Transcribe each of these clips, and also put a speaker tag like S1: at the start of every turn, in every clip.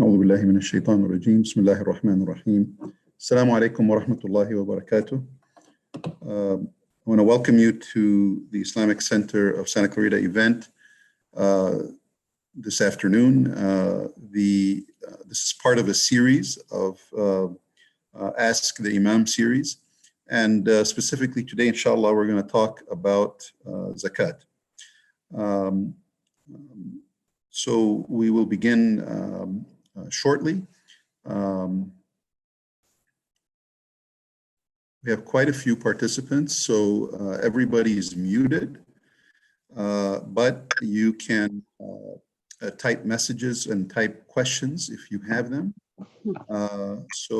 S1: أعوذ بالله من الشيطان الرجيم بسم الله الرحمن الرحيم Assalamu alaikum wa rahmatullahi wa barakatuh. I want to welcome you to the Islamic Center of Santa Clarita event this afternoon. This is part of a series of Ask the Imam series, and specifically today, inshallah, we're going to talk about zakat. So we will begin shortly. We have quite a few participants, so everybody is muted, but you can type messages and type questions if you have them. So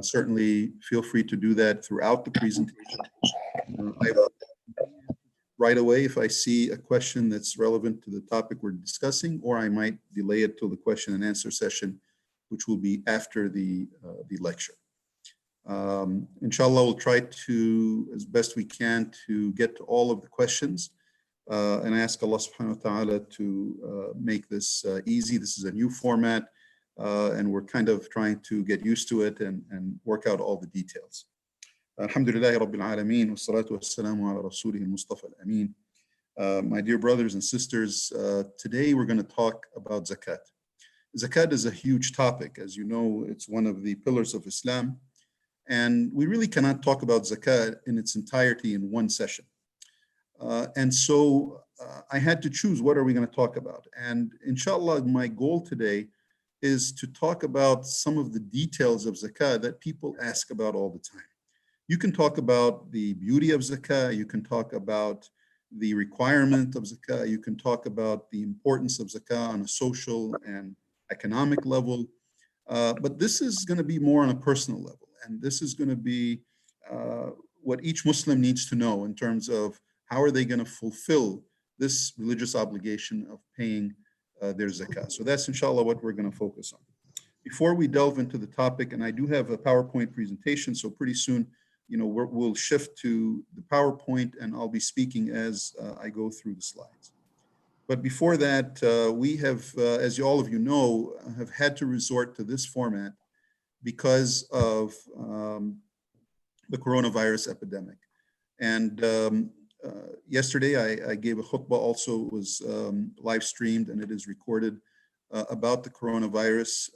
S1: certainly feel free to do that throughout the presentation. Right away if I see a question that's relevant to the topic we're discussing, or I might delay it till the question and answer session, which will be after the lecture. Inshallah, we'll try to, as best we can, to get to all of the questions. And I ask Allah subhanahu wa ta'ala to make this easy. This is a new format, and we're kind of trying to get used to it and work out all the details. Alhamdulillahi Rabbil Alameen, wa salatu wa salamu ala rasulih al-Mustafa al-Amin. My dear brothers and sisters, today we're going to talk about zakat. Zakat is a huge topic. As you know, it's one of the pillars of Islam. And we really cannot talk about zakat in its entirety in one session. And so I had to choose, what are we going to talk about? And inshallah, my goal today is to talk about some of the details of zakat that people ask about all the time. You can talk about the beauty of zakat, you can talk about the requirement of zakat, you can talk about the importance of zakat on a social and economic level, but this is going to be more on a personal level. And this is going to be what each Muslim needs to know in terms of how are they going to fulfill this religious obligation of paying their zakat. So that's inshallah what we're going to focus on. Before we delve into the topic, and I do have a PowerPoint presentation, so pretty soon, we'll shift to the PowerPoint and I'll be speaking as I go through the slides. But before that, we have, as all of you know, have had to resort to this format because of the coronavirus epidemic. And yesterday I gave a khutbah, also was live streamed and it is recorded about the coronavirus.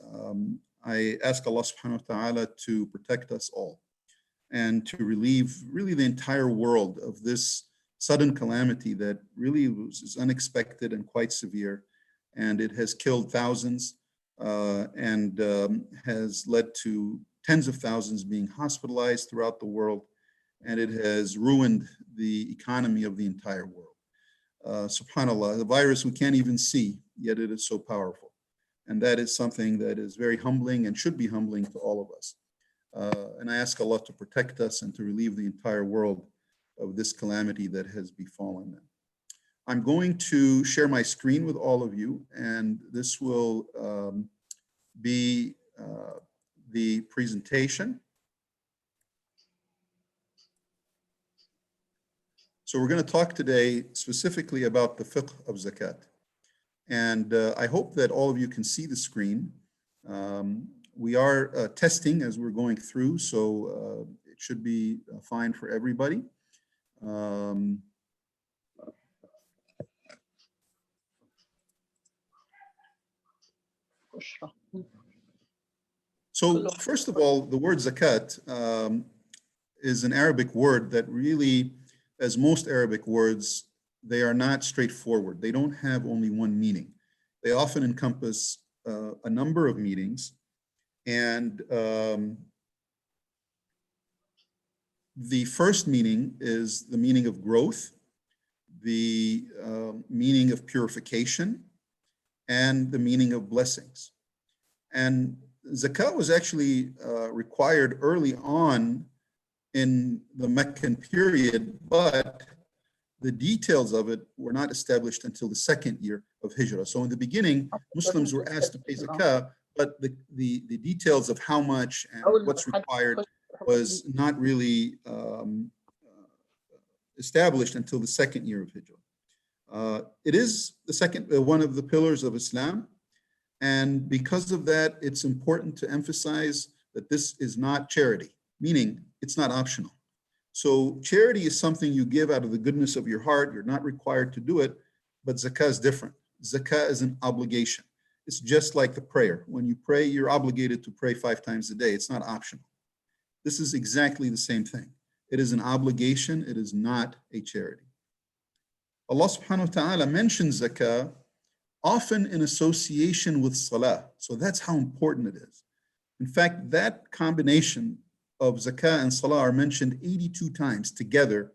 S1: I ask Allah subhanahu wa ta'ala to protect us all and to relieve really the entire world of this sudden calamity that really is unexpected and quite severe. And it has killed thousands and has led to tens of thousands being hospitalized throughout the world. And it has ruined the economy of the entire world. SubhanAllah, the virus we can't even see, yet it is so powerful. And that is something that is very humbling and should be humbling to all of us. And I ask Allah to protect us and to relieve the entire world of this calamity that has befallen them. I'm going to share my screen with all of you, and this will be the presentation. So we're going to talk today specifically about the fiqh of zakat. And I hope that all of you can see the screen. We are testing as we're going through, so it should be fine for everybody. So first of all, the word zakat is an Arabic word that really, as most Arabic words, they are not straightforward. They don't have only one meaning. They often encompass a number of meanings. And the first meaning is the meaning of growth, the meaning of purification, and the meaning of blessings. And zakat was actually required early on in the Meccan period, but the details of it were not established until the second year of Hijrah. So in the beginning, Muslims were asked to pay zakat, but the details of how much and what's required was not really established until the second year of Hijrah. It is the second, one of the pillars of Islam. And because of that, it's important to emphasize that this is not charity, meaning it's not optional. So charity is something you give out of the goodness of your heart. You're not required to do it, but zakah is different. Zakah is an obligation. It's just like the prayer. When you pray, you're obligated to pray 5 times a day. It's not optional. This is exactly the same thing. It is an obligation. It is not a charity. Allah subhanahu wa ta'ala mentions zakah often in association with salah. So that's how important it is. In fact, that combination of zakah and salah are mentioned 82 times together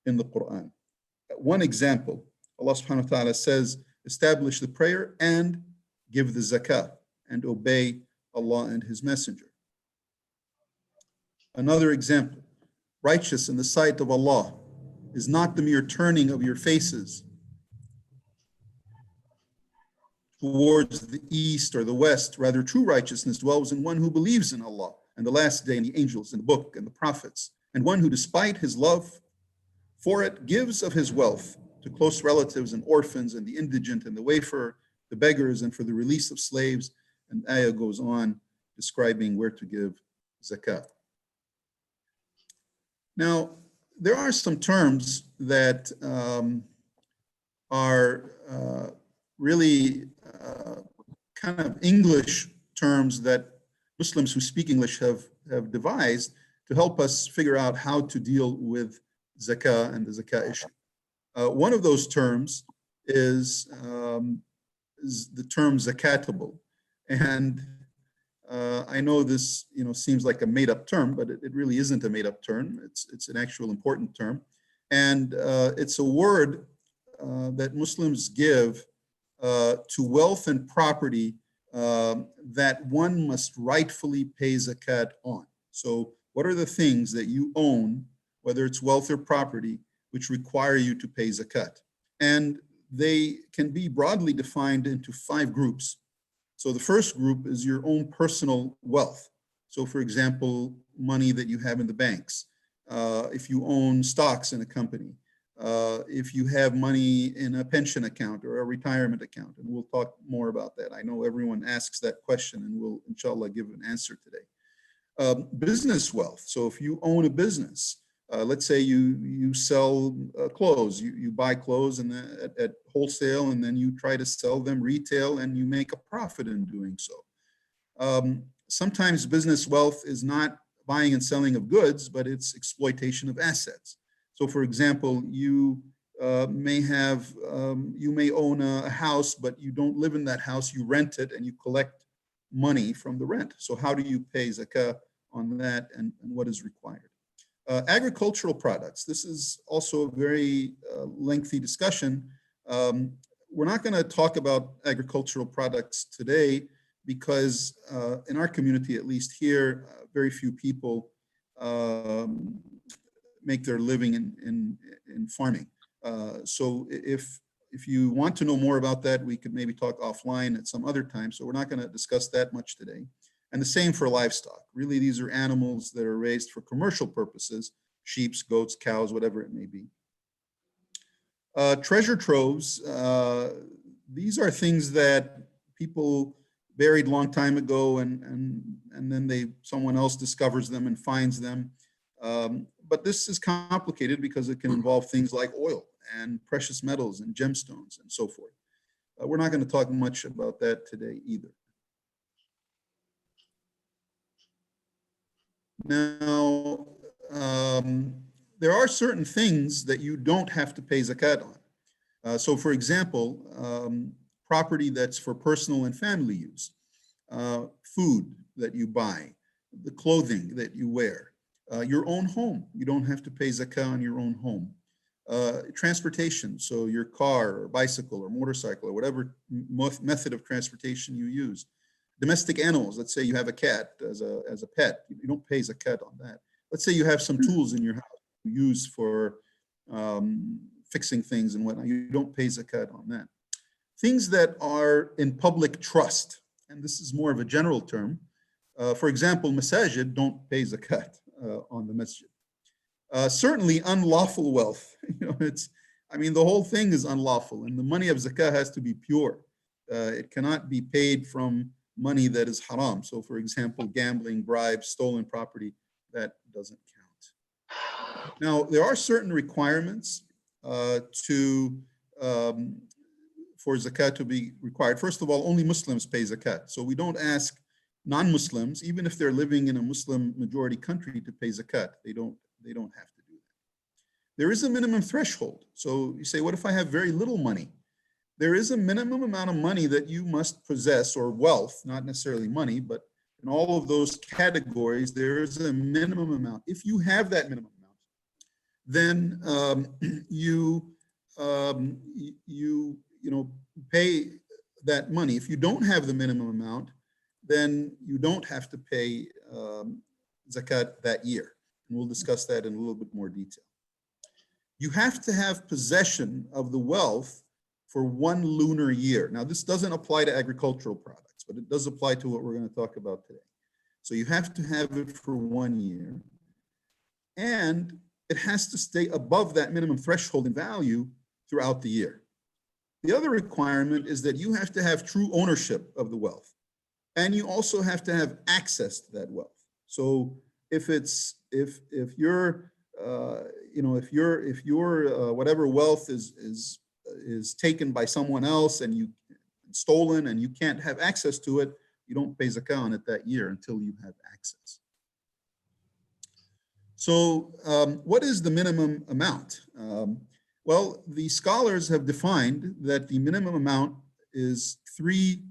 S1: in the Quran. One example, Allah subhanahu wa ta'ala says, establish the prayer and give the zakah and obey Allah and His Messenger. Another example, righteous in the sight of Allah is not the mere turning of your faces towards the east or the west. Rather, true righteousness dwells in one who believes in Allah and the last day and the angels and the book and the prophets, and one who, despite his love for it, gives of his wealth to close relatives and orphans and the indigent and the wayfarer, the beggars, and for the release of slaves. And ayah goes on describing where to give zakat. Now, there are some terms that are really kind of English terms that Muslims who speak English have devised to help us figure out how to deal with zakah and the zakah issue. One of those terms is the term zakatable. And I know this seems like a made-up term, but it really isn't a made-up term. It's an actual important term. And it's a word that Muslims give to wealth and property that one must rightfully pay zakat on. So what are the things that you own, whether it's wealth or property, which require you to pay zakat? And they can be broadly defined into 5 groups. So the first group is your own personal wealth. So for example, money that you have in the banks, if you own stocks in a company, if you have money in a pension account or a retirement account, and we'll talk more about that. I know everyone asks that question, and we'll inshallah give an answer today. Business wealth. So if you own a business, let's say you sell clothes, you buy clothes and at wholesale, and then you try to sell them retail, and you make a profit in doing so. Sometimes business wealth is not buying and selling of goods, but it's exploitation of assets. So for example, you may own a house, but you don't live in that house, you rent it and you collect money from the rent. So how do you pay zakah on that, and what is required? Agricultural products. This is also a very lengthy discussion. We're not going to talk about agricultural products today because in our community, at least here, very few people make their living in farming. So if you want to know more about that, we could maybe talk offline at some other time. So we're not going to discuss that much today. And the same for livestock. Really, these are animals that are raised for commercial purposes, sheep, goats, cows, whatever it may be. Treasure troves, these are things that people buried a long time ago, and then someone else discovers them and finds them. But this is complicated because it can involve things like oil and precious metals and gemstones and so forth. We're not going to talk much about that today either. Now, there are certain things that you don't have to pay zakat on. So for example, property that's for personal and family use, food that you buy, the clothing that you wear, your own home. You don't have to pay zakah on your own home. Transportation, so your car or bicycle or motorcycle or whatever method of transportation you use. Domestic animals, let's say you have a cat as a pet, you don't pay zakat on that. Let's say you have some tools in your house you use for fixing things and whatnot, you don't pay zakat on that. Things that are in public trust, and this is more of a general term. For example, masajid don't pay zakat on the masjid. Certainly unlawful wealth, the whole thing is unlawful, and the money of zakah has to be pure. It cannot be paid from money that is haram. So for example, gambling, bribes, stolen property, that doesn't count. Now, there are certain requirements for zakat to be required. First of all, only Muslims pay zakat. So we don't ask non-Muslims, even if they're living in a Muslim majority country, to pay zakat. They don't have to do that. There is a minimum threshold. So you say, what if I have very little money? There is a minimum amount of money that you must possess, or wealth, not necessarily money, but in all of those categories, there is a minimum amount. If you have that minimum amount, then you pay that money. If you don't have the minimum amount, then you don't have to pay zakat that year. And we'll discuss that in a little bit more detail. You have to have possession of the wealth for 1 lunar year. Now, this doesn't apply to agricultural products, but it does apply to what we're going to talk about today. So you have to have it for 1 year, and it has to stay above that minimum threshold in value throughout the year. The other requirement is that you have to have true ownership of the wealth, and you also have to have access to that wealth. So if your whatever wealth is taken by someone else and stolen, and you can't have access to it, you don't pay zakah on it that year until you have access. So what is the minimum amount? Well, the scholars have defined that the minimum amount is 3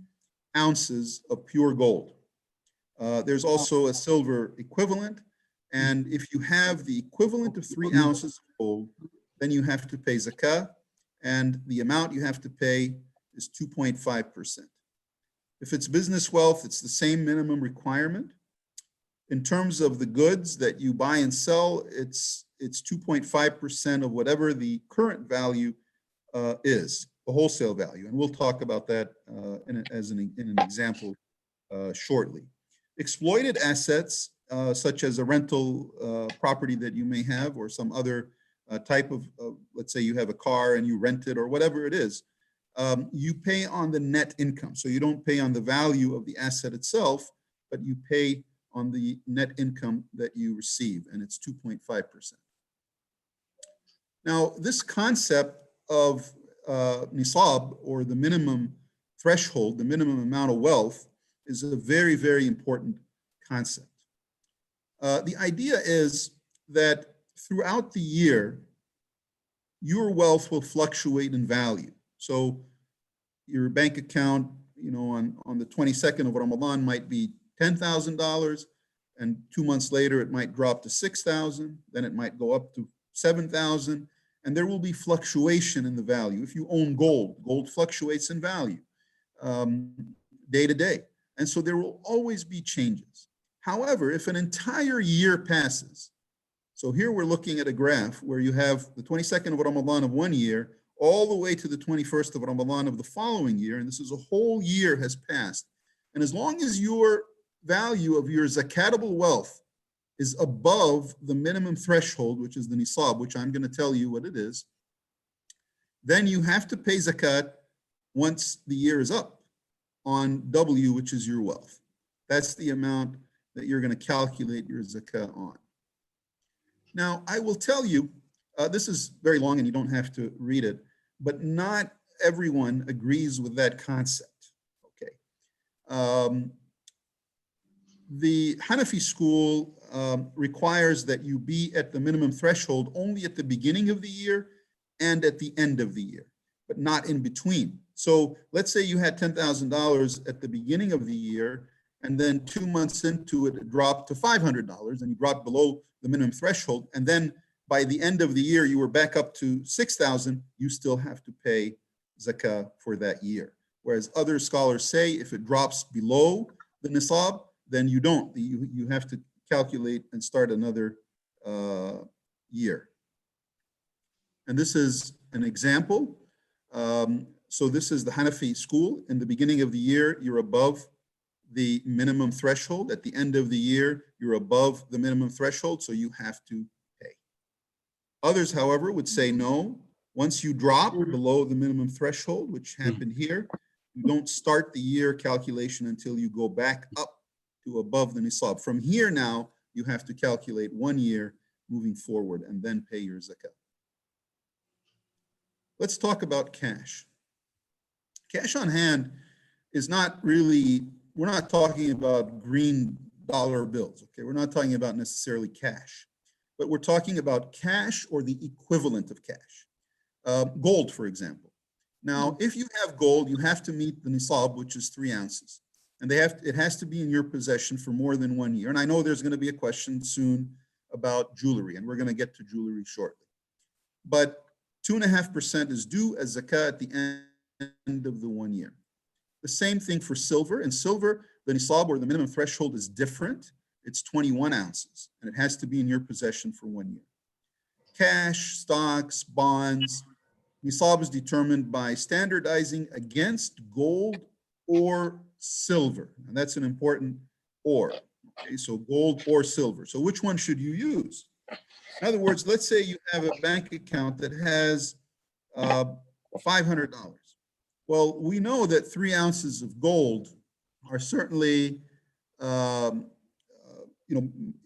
S1: ounces of pure gold. There's also a silver equivalent, and if you have the equivalent of 3 ounces of gold, then you have to pay zakah, and the amount you have to pay is 2.5%. If it's business wealth, it's the same minimum requirement. In terms of the goods that you buy and sell, it's 2.5% of whatever the current value is, the wholesale value. And we'll talk about that in an example shortly. Exploited assets, such as a rental property that you may have, or some other type of, let's say you have a car and you rent it, or whatever it is, you pay on the net income. So you don't pay on the value of the asset itself, but you pay on the net income that you receive, and it's 2.5%. Now, this concept of nisab, or the minimum threshold, the minimum amount of wealth, is a very, very important concept. The idea is that throughout the year, your wealth will fluctuate in value. So your bank account, on the 22nd of Ramadan might be $10,000, and 2 months later it might drop to 6,000, then it might go up to 7,000, and there will be fluctuation in the value. If you own gold fluctuates in value day to day, and so there will always be changes. However, if an entire year passes, so here we're looking at a graph where you have the 22nd of Ramadan of 1 year all the way to the 21st of Ramadan of the following year, and this is a whole year has passed. And as long as your value of your zakatable wealth is above the minimum threshold, which is the nisab, which I'm going to tell you what it is, then you have to pay zakat once the year is up on W, which is your wealth. That's the amount that you're going to calculate your zakat on. Now, I will tell you, this is very long and you don't have to read it, but not everyone agrees with that concept. Okay. The Hanafi school requires that you be at the minimum threshold only at the beginning of the year and at the end of the year, but not in between. So let's say you had $10,000 at the beginning of the year, and then 2 months into it, it dropped to $500, and you dropped below the minimum threshold, and then by the end of the year, you were back up to 6,000, you still have to pay zakah for that year. Whereas other scholars say if it drops below the nisab, then you don't. You have to calculate and start another year. And this is an example. So this is the Hanafi school. In the beginning of the year, you're above the minimum threshold. At the end of the year, you're above the minimum threshold, so you have to pay. Others, however, would say no. Once you drop below the minimum threshold, which happened here, You don't start the year calculation until you go back up to above the nisab. From here now, you have to calculate 1 year moving forward and then pay your zakat. Let's talk about cash. Cash on hand is not really, we're not talking about green dollar bills, okay? We're not talking about necessarily cash, but we're talking about cash or the equivalent of cash. Gold, for example. Now, if you have gold, you have to meet the nisab, which is 3 ounces. And it has to be in your possession for more than 1 year. And I know there's going to be a question soon about jewelry, and we're going to get to jewelry shortly. But 2.5% is due as zakat at the end of the 1 year. The same thing for silver. In silver, the nisab or the minimum threshold is different. It's 21 ounces, and it has to be in your possession for 1 year. Cash, stocks, bonds, nisab is determined by standardizing against gold or silver. And that's an important or. Okay, so gold or silver. So which one should you use? In other words, let's say you have a bank account that has $500. Well, we know that 3 ounces of gold are certainly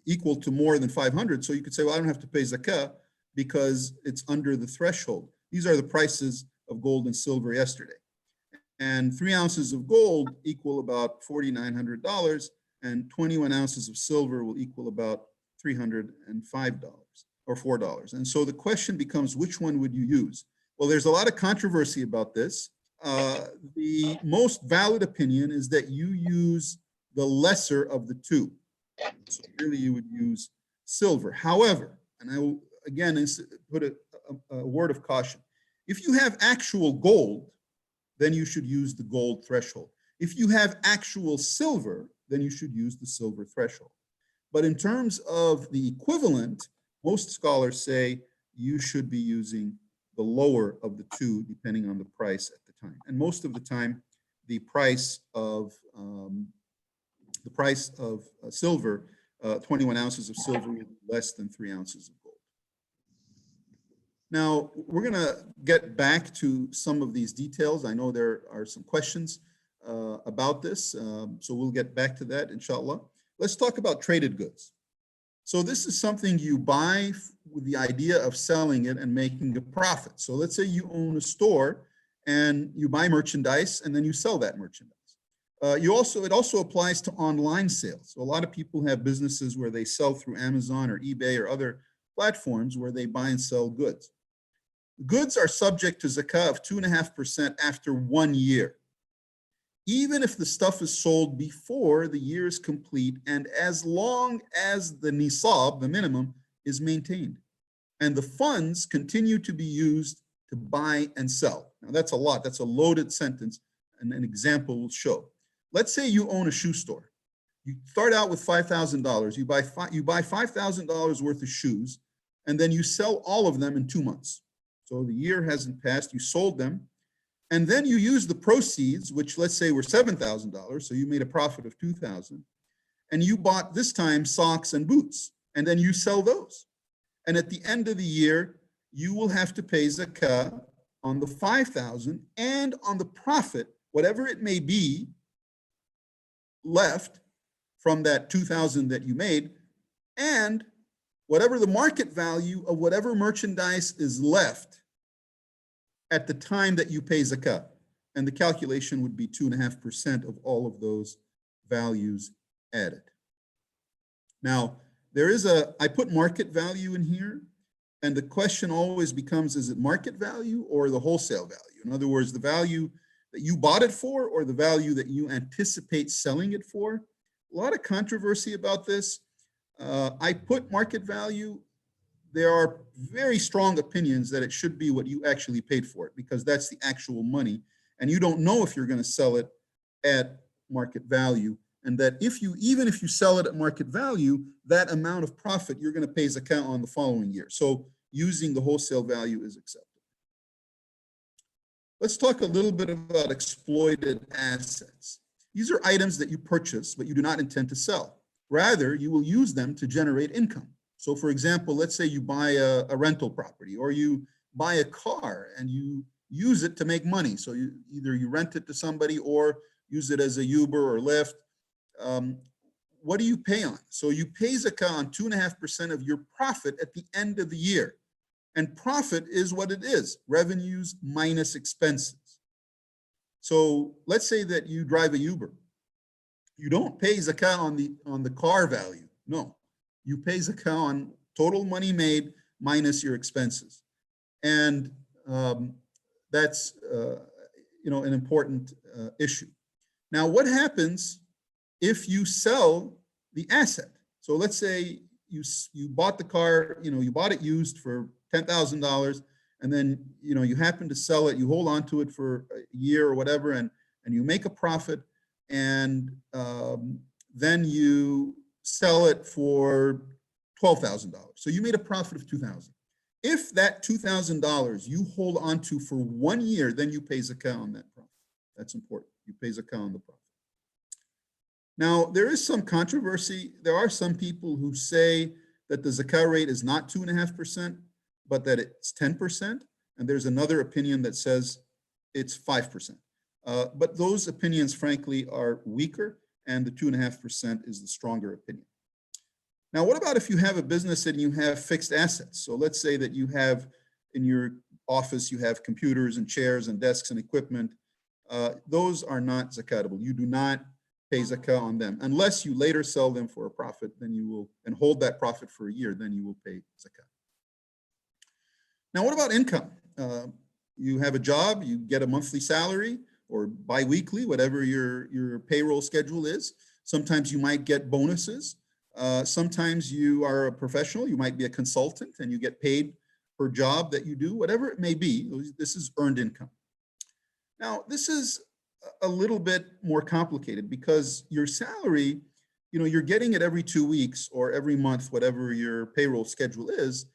S1: equal to more than 500. So you could say, well, I don't have to pay zakat because it's under the threshold. These are the prices of gold and silver yesterday. And 3 ounces of gold equal about $4,900, and 21 ounces of silver will equal about $305 or $4. And so the question becomes, which one would you use? Well, there's a lot of controversy about this. The most valid opinion is that you use the lesser of the two. So really you would use silver. However, and I will again put a word of caution. If you have actual gold, then you should use the gold threshold. If you have actual silver, then you should use the silver threshold. But in terms of the equivalent, most scholars say you should be using the lower of the two, depending on the price at the time. And most of the time, the price of silver, 21 ounces of silver will be less than 3 ounces of gold. Now, we're going to get back to some of these details. I know there are some questions about this, so we'll get back to that, inshallah. Let's talk about traded goods. So this is something you buy with the idea of selling it and making a profit. So let's say you own a store and you buy merchandise and then you sell that merchandise. It also applies to online sales. So a lot of people have businesses where they sell through Amazon or eBay or other platforms where they buy and sell goods. Goods are subject to zakat of 2.5% after 1 year, even if the stuff is sold before the year is complete and as long as the nisab, the minimum, is maintained. And the funds continue to be used to buy and sell. Now that's a lot, that's a loaded sentence, and an example will show. Let's say you own a shoe store. You start out with $5,000, you buy $5,000 worth of shoes, and then you sell all of them in 2 months. So the year hasn't passed, you sold them, and then you use the proceeds, which let's say were $7,000, so you made a profit of $2,000, and you bought this time socks and boots, and then you sell those. And at the end of the year, you will have to pay zakat on the $5,000 and on the profit, whatever it may be, left from that $2,000 that you made, and whatever the market value of whatever merchandise is left at the time that you pay zakat. And the calculation would be 2.5% of all of those values added. Now, I put market value in here, and the question always becomes, is it market value or the wholesale value? In other words, the value that you bought it for or the value that you anticipate selling it for? A lot of controversy about this. I put market value. There are very strong opinions that it should be what you actually paid for it, because that's the actual money, and you don't know if you're going to sell it at market value, and that even if you sell it at market value, that amount of profit you're going to pay zakat on the following year. So using the wholesale value is acceptable. Let's talk a little bit about exploited assets. These are items that you purchase, but you do not intend to sell. Rather, you will use them to generate income. So for example, let's say you buy a rental property, or you buy a car and you use it to make money. So either you rent it to somebody or use it as a Uber or Lyft. What do you pay on? So you pay zakat on 2.5% of your profit at the end of the year. And profit is what it is, revenues minus expenses. So let's say that you drive a Uber. You don't pay zakat on the car value. No, you pay zakat on total money made minus your expenses. And that's an important issue. Now, what happens if you sell the asset? So let's say you bought the car, you bought it used for $10,000, and then you happen to sell it, you hold on to it for a year or whatever, and you make a profit, and then you sell it for $12,000. So you made a profit of $2,000. If that $2,000 you hold on to for 1 year, then you pay zakat on that profit. That's important. You pay zakat on the profit. Now, there is some controversy. There are some people who say that the zakat rate is not 2.5%, but that it's 10%. And there's another opinion that says it's 5%. But those opinions, frankly, are weaker, and the 2.5% is the stronger opinion. Now, what about if you have a business and you have fixed assets? So let's say that you have in your office, you have computers and chairs and desks and equipment. Those are not zakatable. You do not pay zakat on them unless you later sell them for a profit. Then you will, and hold that profit for a year, then you will pay zakat. Now, what about income? You have a job, you get a monthly salary or biweekly, whatever your payroll schedule is. Sometimes you might get bonuses. Sometimes you are a professional, you might be a consultant and you get paid per job that you do, whatever it may be. This is earned income. Now, this is a little bit more complicated because your salary, you're getting it every 2 weeks or every month, whatever your payroll schedule is.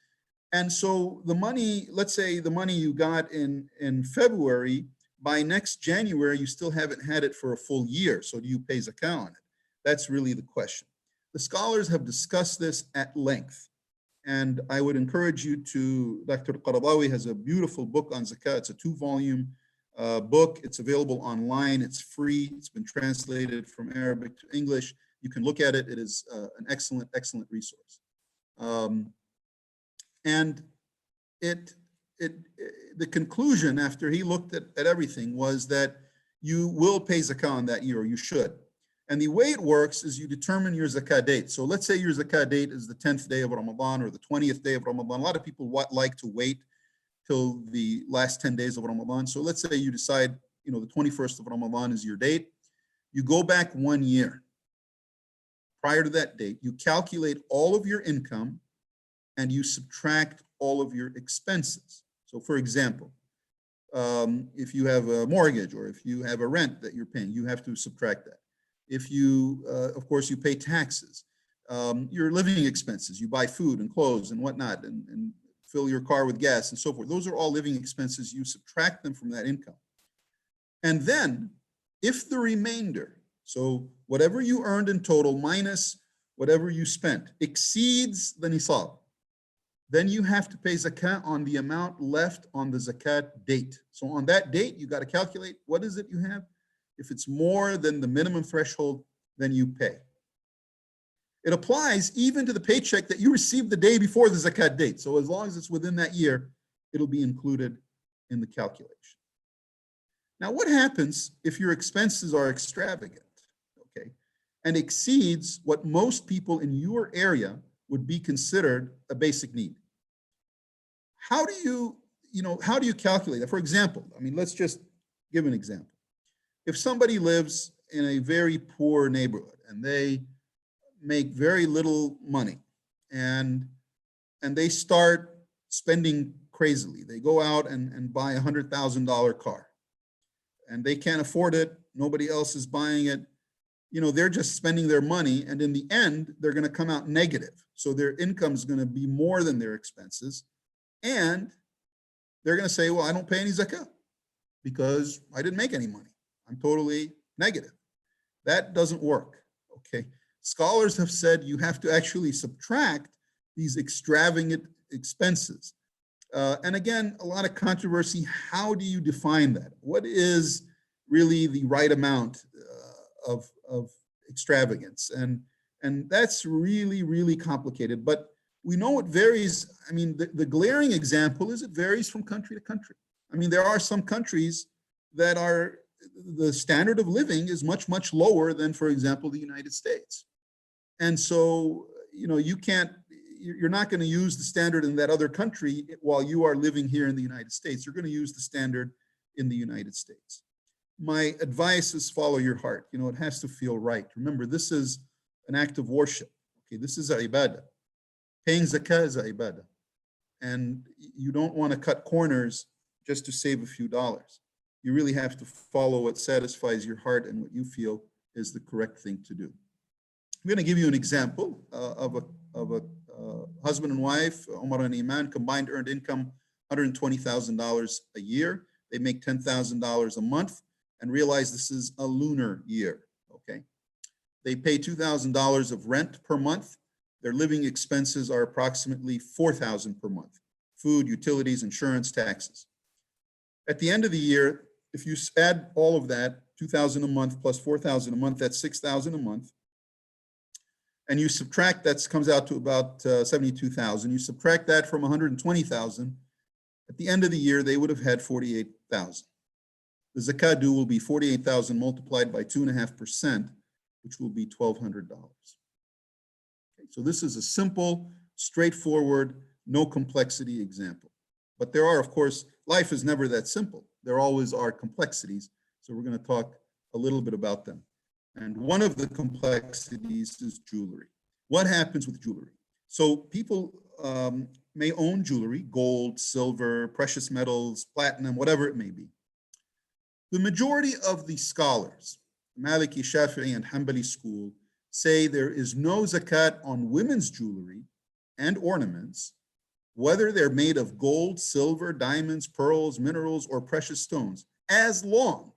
S1: And so the money, let's say the money you got in February, by next January, you still haven't had it for a full year. So do you pay zakat on it? That's really the question. The scholars have discussed this at length. And I would encourage you to, Dr. Qaradawi has a beautiful book on zakat. It's a 2-volume book. It's available online. It's free. It's been translated from Arabic to English. You can look at it. It is an excellent, excellent resource. And the conclusion after he looked at everything was that you will pay zakat on that year, or you should. And the way it works is you determine your zakat date. So let's say your zakat date is the 10th day of Ramadan or the 20th day of Ramadan. A lot of people like to wait till the last 10 days of Ramadan. So let's say you decide, the 21st of Ramadan is your date. You go back 1 year. Prior to that date, you calculate all of your income and you subtract all of your expenses. So for example, if you have a mortgage or if you have a rent that you're paying, you have to subtract that. If you, of course, you pay taxes, your living expenses, you buy food and clothes and whatnot, and fill your car with gas and so forth. Those are all living expenses. You subtract them from that income. And then if the remainder, so whatever you earned in total minus whatever you spent, exceeds the nisab, then you have to pay zakat on the amount left on the zakat date. So on that date, you got to calculate what is it you have. If it's more than the minimum threshold, then you pay. It applies even to the paycheck that you received the day before the zakat date. So as long as it's within that year, it'll be included in the calculation. Now, what happens if your expenses are extravagant, okay, and exceeds what most people in your area would be considered a basic need? How do you calculate that? For example, let's just give an example. If somebody lives in a very poor neighborhood and they make very little money and they start spending crazily, they go out and buy a $100,000 car and they can't afford it, nobody else is buying it, they're just spending their money, and in the end, they're going to come out negative. So their income is going to be more than their expenses, and they're going to say, well, I don't pay any zakat because I didn't make any money. I'm totally negative. That doesn't work, okay? Scholars have said you have to actually subtract these extravagant expenses And again, a lot of controversy. How do you define that? What is really the right amount of extravagance? And that's really, really complicated. But we know it varies. I mean, the glaring example is it varies from country to country. I mean, there are some countries that are, the standard of living is much, much lower than, for example, the United States. And so, you're not going to use the standard in that other country while you are living here in the United States. You're going to use the standard in the United States. My advice is follow your heart. It has to feel right. Remember, this is an act of worship. Okay, this is a ibadah. Paying zakah is a ibadah. And you don't want to cut corners just to save a few dollars. You really have to follow what satisfies your heart and what you feel is the correct thing to do. I'm going to give you an example of a husband and wife, Omaran and Imam, combined earned income $120,000 a year. They make $10,000 a month, and realize this is a lunar year, okay? They pay $2,000 of rent per month. Their living expenses are approximately $4,000 per month: food, utilities, insurance, taxes. At the end of the year, if you add all of that, $2,000 a month plus $4,000 a month, that's $6,000 a month. And you subtract, that comes out to about $72,000. You subtract that from $120,000. At the end of the year, they would have had $48,000. The zakat due will be $48,000 multiplied by 2.5%, which will be $1,200. Okay, so this is a simple, straightforward, no complexity example. But there are, of course, life is never that simple. There always are complexities. So we're going to talk a little bit about them. And one of the complexities is jewelry. What happens with jewelry? So people may own jewelry, gold, silver, precious metals, platinum, whatever it may be. The majority of the scholars, Maliki, Shafi'i, and Hanbali school, say there is no zakat on women's jewelry and ornaments, whether they're made of gold, silver, diamonds, pearls, minerals, or precious stones, as long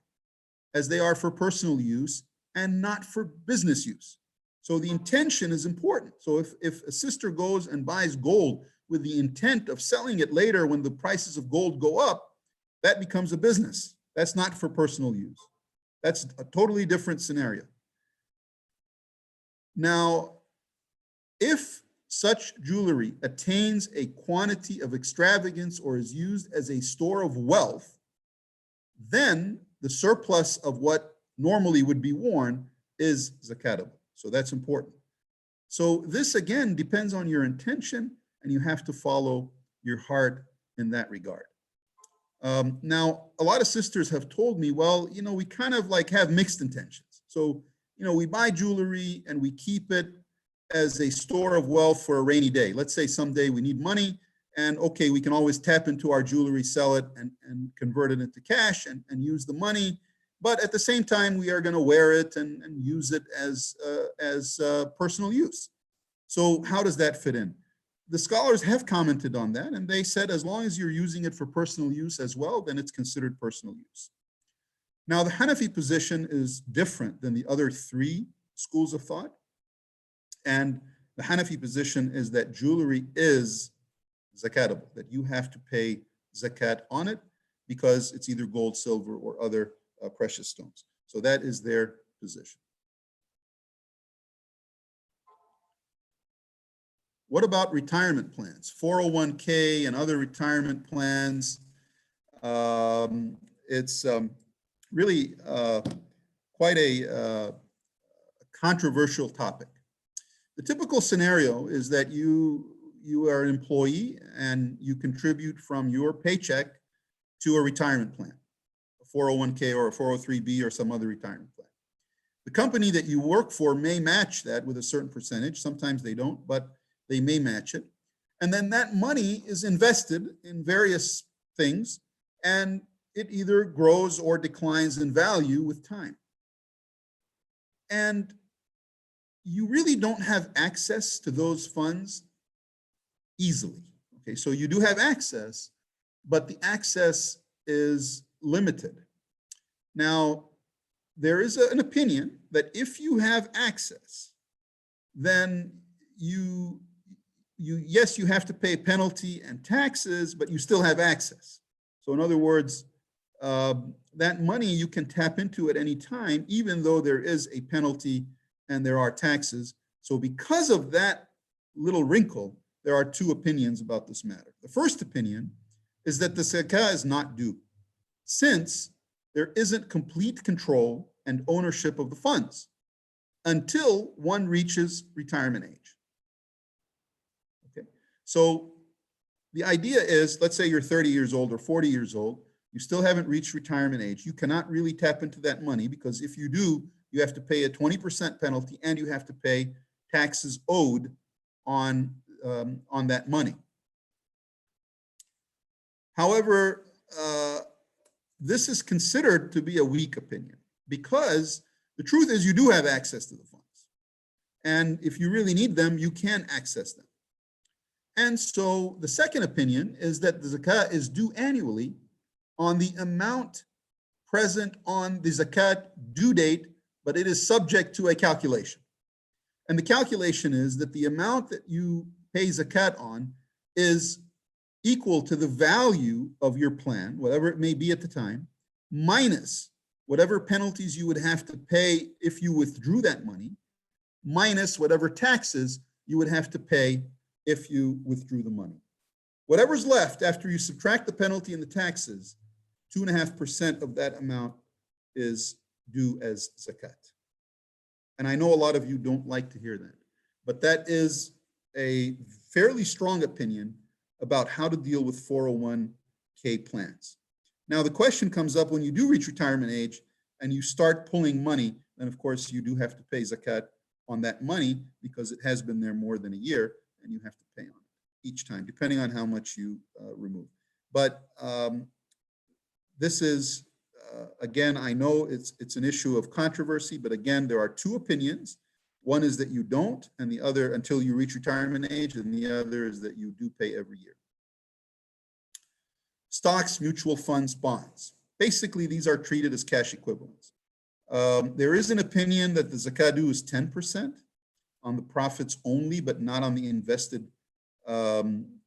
S1: as they are for personal use and not for business use. So the intention is important. So if a sister goes and buys gold with the intent of selling it later when the prices of gold go up, that becomes a business. That's not for personal use. That's a totally different scenario. Now, if such jewelry attains a quantity of extravagance or is used as a store of wealth, then the surplus of what normally would be worn is zakatable. So that's important. So this again depends on your intention, and you have to follow your heart in that regard. Now, a lot of sisters have told me, well, we kind of like have mixed intentions. So, we buy jewelry and we keep it as a store of wealth for a rainy day. Let's say someday we need money, and okay, we can always tap into our jewelry, sell it, and convert it into cash and use the money. But at the same time, we are going to wear it and use it as personal use. So how does that fit in? The scholars have commented on that, and they said as long as you're using it for personal use as well, then it's considered personal use. Now, the Hanafi position is different than the other three schools of thought. And the Hanafi position is that jewelry is zakatable, that you have to pay zakat on it because it's either gold, silver, or other precious stones. So that is their position. What about retirement plans? 401k and other retirement plans. It's really quite a controversial topic. The typical scenario is that you are an employee and you contribute from your paycheck to a retirement plan, a 401k or a 403b or some other retirement plan. The company that you work for may match that with a certain percentage. Sometimes they don't, but they may match it. And then that money is invested in various things, and it either grows or declines in value with time. And you really don't have access to those funds easily. Okay, so you do have access, but the access is limited. Now, there is an opinion that if you have access, then you yes, you have to pay penalty and taxes, but you still have access. So in other words, that money you can tap into at any time, even though there is a penalty and there are taxes. So because of that little wrinkle, there are two opinions about this matter. The first opinion is that the zakah is not due, since there isn't complete control and ownership of the funds until one reaches retirement age. Okay, so the idea is, let's say you're 30 years old or 40 years old, you still haven't reached retirement age. You cannot really tap into that money, because if you do, you have to pay a 20% penalty and you have to pay taxes owed on that money. However, this is considered to be a weak opinion, because the truth is you do have access to the funds. And if you really need them, you can access them. And so the second opinion is that the zakat is due annually on the amount present on the zakat due date, but it is subject to a calculation. And the calculation is that the amount that you pay zakat on is equal to the value of your plan, whatever it may be at the time, minus whatever penalties you would have to pay if you withdrew that money, minus whatever taxes you would have to pay if you withdrew the money. Whatever's left after you subtract the penalty and the taxes, 2.5% of that amount is due as zakat. And I know a lot of you don't like to hear that, but that is a fairly strong opinion about how to deal with 401k plans. Now, the question comes up when you do reach retirement age and you start pulling money, then of course you do have to pay zakat on that money, because it has been there more than a year and you have to pay on it each time, depending on how much you remove. But this is, again, I know it's an issue of controversy, but again, there are two opinions. One is that you don't, and the other until you reach retirement age, and the other is that you do pay every year. Stocks, mutual funds, bonds. Basically, these are treated as cash equivalents. There is an opinion that the zakat due is 10% on the profits only, but not on the invested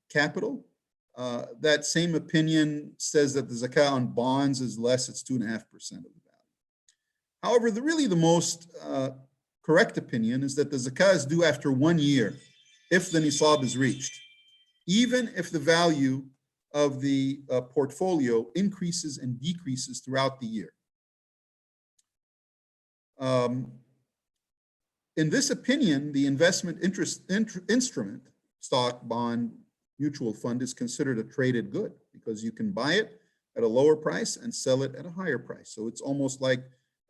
S1: capital. That same opinion says that the zakat on bonds is less, it's 2.5% of the value. However, really the most correct opinion is that the zakat is due after 1 year if the nisab is reached, even if the value of the portfolio increases and decreases throughout the year. In this opinion, the investment instrument, stock, bond, mutual fund, is considered a traded good, because you can buy it at a lower price and sell it at a higher price. So it's almost like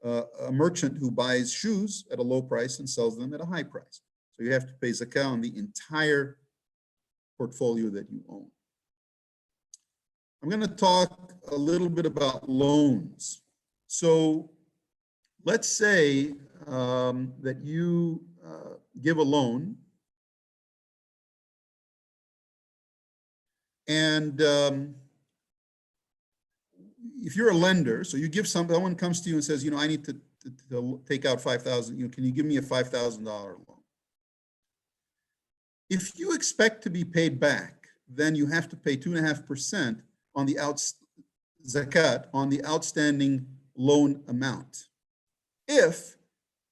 S1: a merchant who buys shoes at a low price and sells them at a high price. So you have to pay zakat on the entire portfolio that you own. I'm going to talk a little bit about loans. So let's say that you give a loan, and if you're a lender, so you give someone comes to you and says, you know, I need to take out $5,000, you know, can you give me a $5,000 loan? If you expect to be paid back, then you have to pay 2.5% on the zakat on the outstanding loan amount, if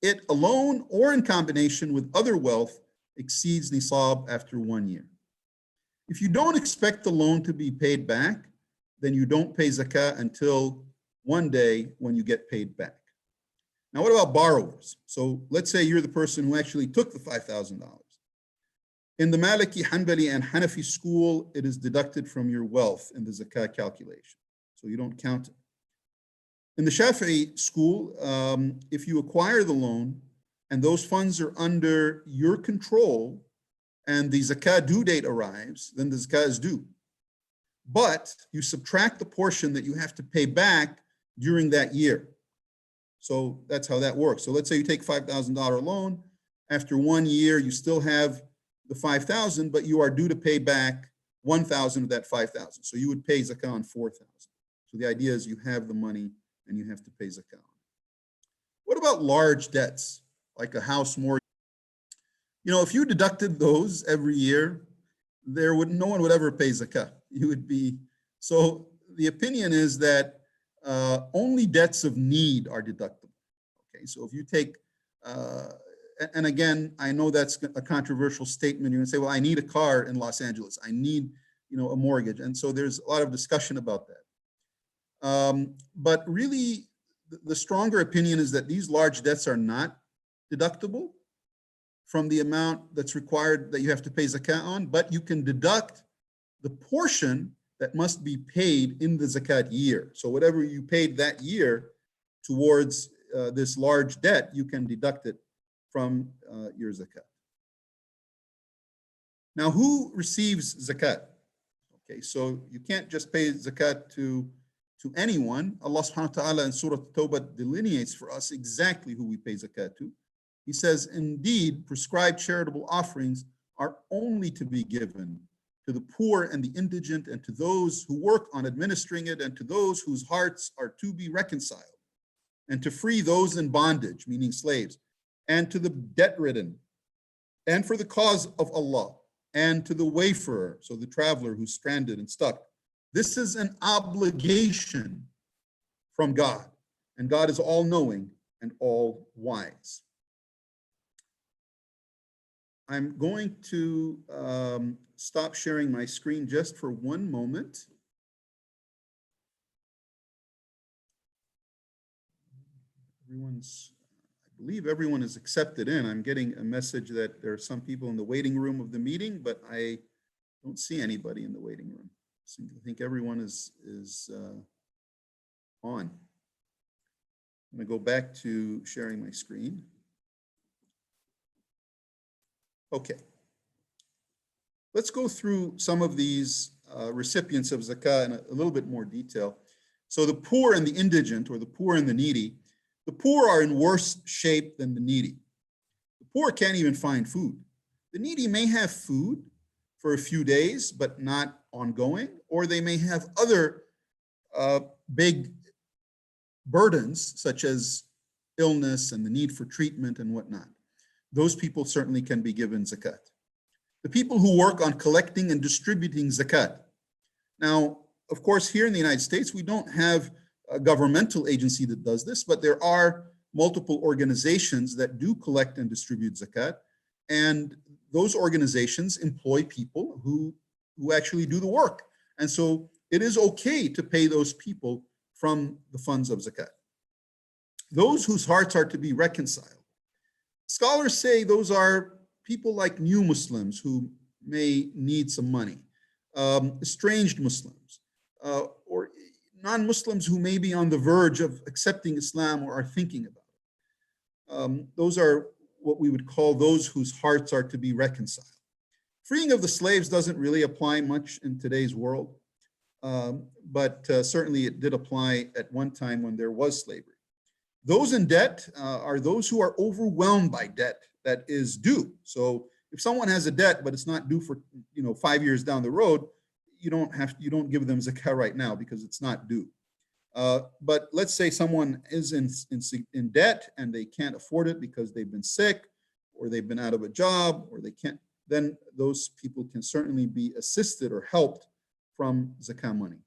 S1: it alone or in combination with other wealth exceeds nisab after 1 year. If you don't expect the loan to be paid back, then you don't pay zakat until one day when you get paid back. Now, what about borrowers? So let's say you're the person who actually took the $5,000. In the Maliki, Hanbali, and Hanafi school, it is deducted from your wealth in the zakat calculation, so you don't count it. In the Shafi'i school, if you acquire the loan and those funds are under your control and the zakat due date arrives, then the zakat is due. But you subtract the portion that you have to pay back during that year. So that's how that works. So let's say you take $5,000 loan. After 1 year, you still have the 5,000, but you are due to pay back 1,000 of that 5,000. So you would pay zakat on 4,000. So the idea is you have the money and you have to pay zakat. What about large debts, like a house mortgage? You know, if you deducted those every year, no one would ever pay zakat. You would be, so the opinion is that only debts of need are deductible. Okay, so if you take, and again, I know that's a controversial statement. You're gonna say, well, I need a car in Los Angeles. I need, a mortgage. And so there's a lot of discussion about that. But really, the stronger opinion is that these large debts are not deductible from the amount that's required that you have to pay zakat on, but you can deduct the portion that must be paid in the zakat year. So whatever you paid that year towards this large debt, you can deduct it from your zakat. Now, who receives zakat? Okay, so you can't just pay zakat to anyone. Allah subhanahu wa ta'ala in Surah Tawbah delineates for us exactly who we pay zakat to. He says, indeed, prescribed charitable offerings are only to be given to the poor and the indigent and to those who work on administering it and to those whose hearts are to be reconciled and to free those in bondage, meaning slaves, and to the debt-ridden and for the cause of Allah and to the wayfarer, so the traveler who's stranded and stuck. This is an obligation from God, and God is all-knowing and all-wise. I'm going to stop sharing my screen just for one moment. I believe everyone is accepted in. I'm getting a message that there are some people in the waiting room of the meeting, but I don't see anybody in the waiting room. So I think everyone is on. I'm going to go back to sharing my screen. Okay. Let's go through some of these recipients of zakat in a little bit more detail. So the poor and the indigent, or the poor and the needy, the poor are in worse shape than the needy. The poor can't even find food. The needy may have food for a few days, but not ongoing, or they may have other big burdens, such as illness and the need for treatment and whatnot. Those people certainly can be given zakat. The people who work on collecting and distributing zakat. Now, of course, here in the United States, we don't have a governmental agency that does this, but there are multiple organizations that do collect and distribute zakat. And those organizations employ people who actually do the work. And so it is okay to pay those people from the funds of zakat. Those whose hearts are to be reconciled. Scholars say those are people like new Muslims who may need some money, estranged Muslims, or non-Muslims who may be on the verge of accepting Islam or are thinking about it. Those are what we would call those whose hearts are to be reconciled. Freeing of the slaves doesn't really apply much in today's world, but certainly it did apply at one time when there was slavery. Those in debt are those who are overwhelmed by debt that is due. So if someone has a debt, but it's not due for 5 years down the road, you don't give them zakat right now because it's not due. But let's say someone is in debt and they can't afford it because they've been sick or they've been out of a job or they can't, then those people can certainly be assisted or helped from zakat money.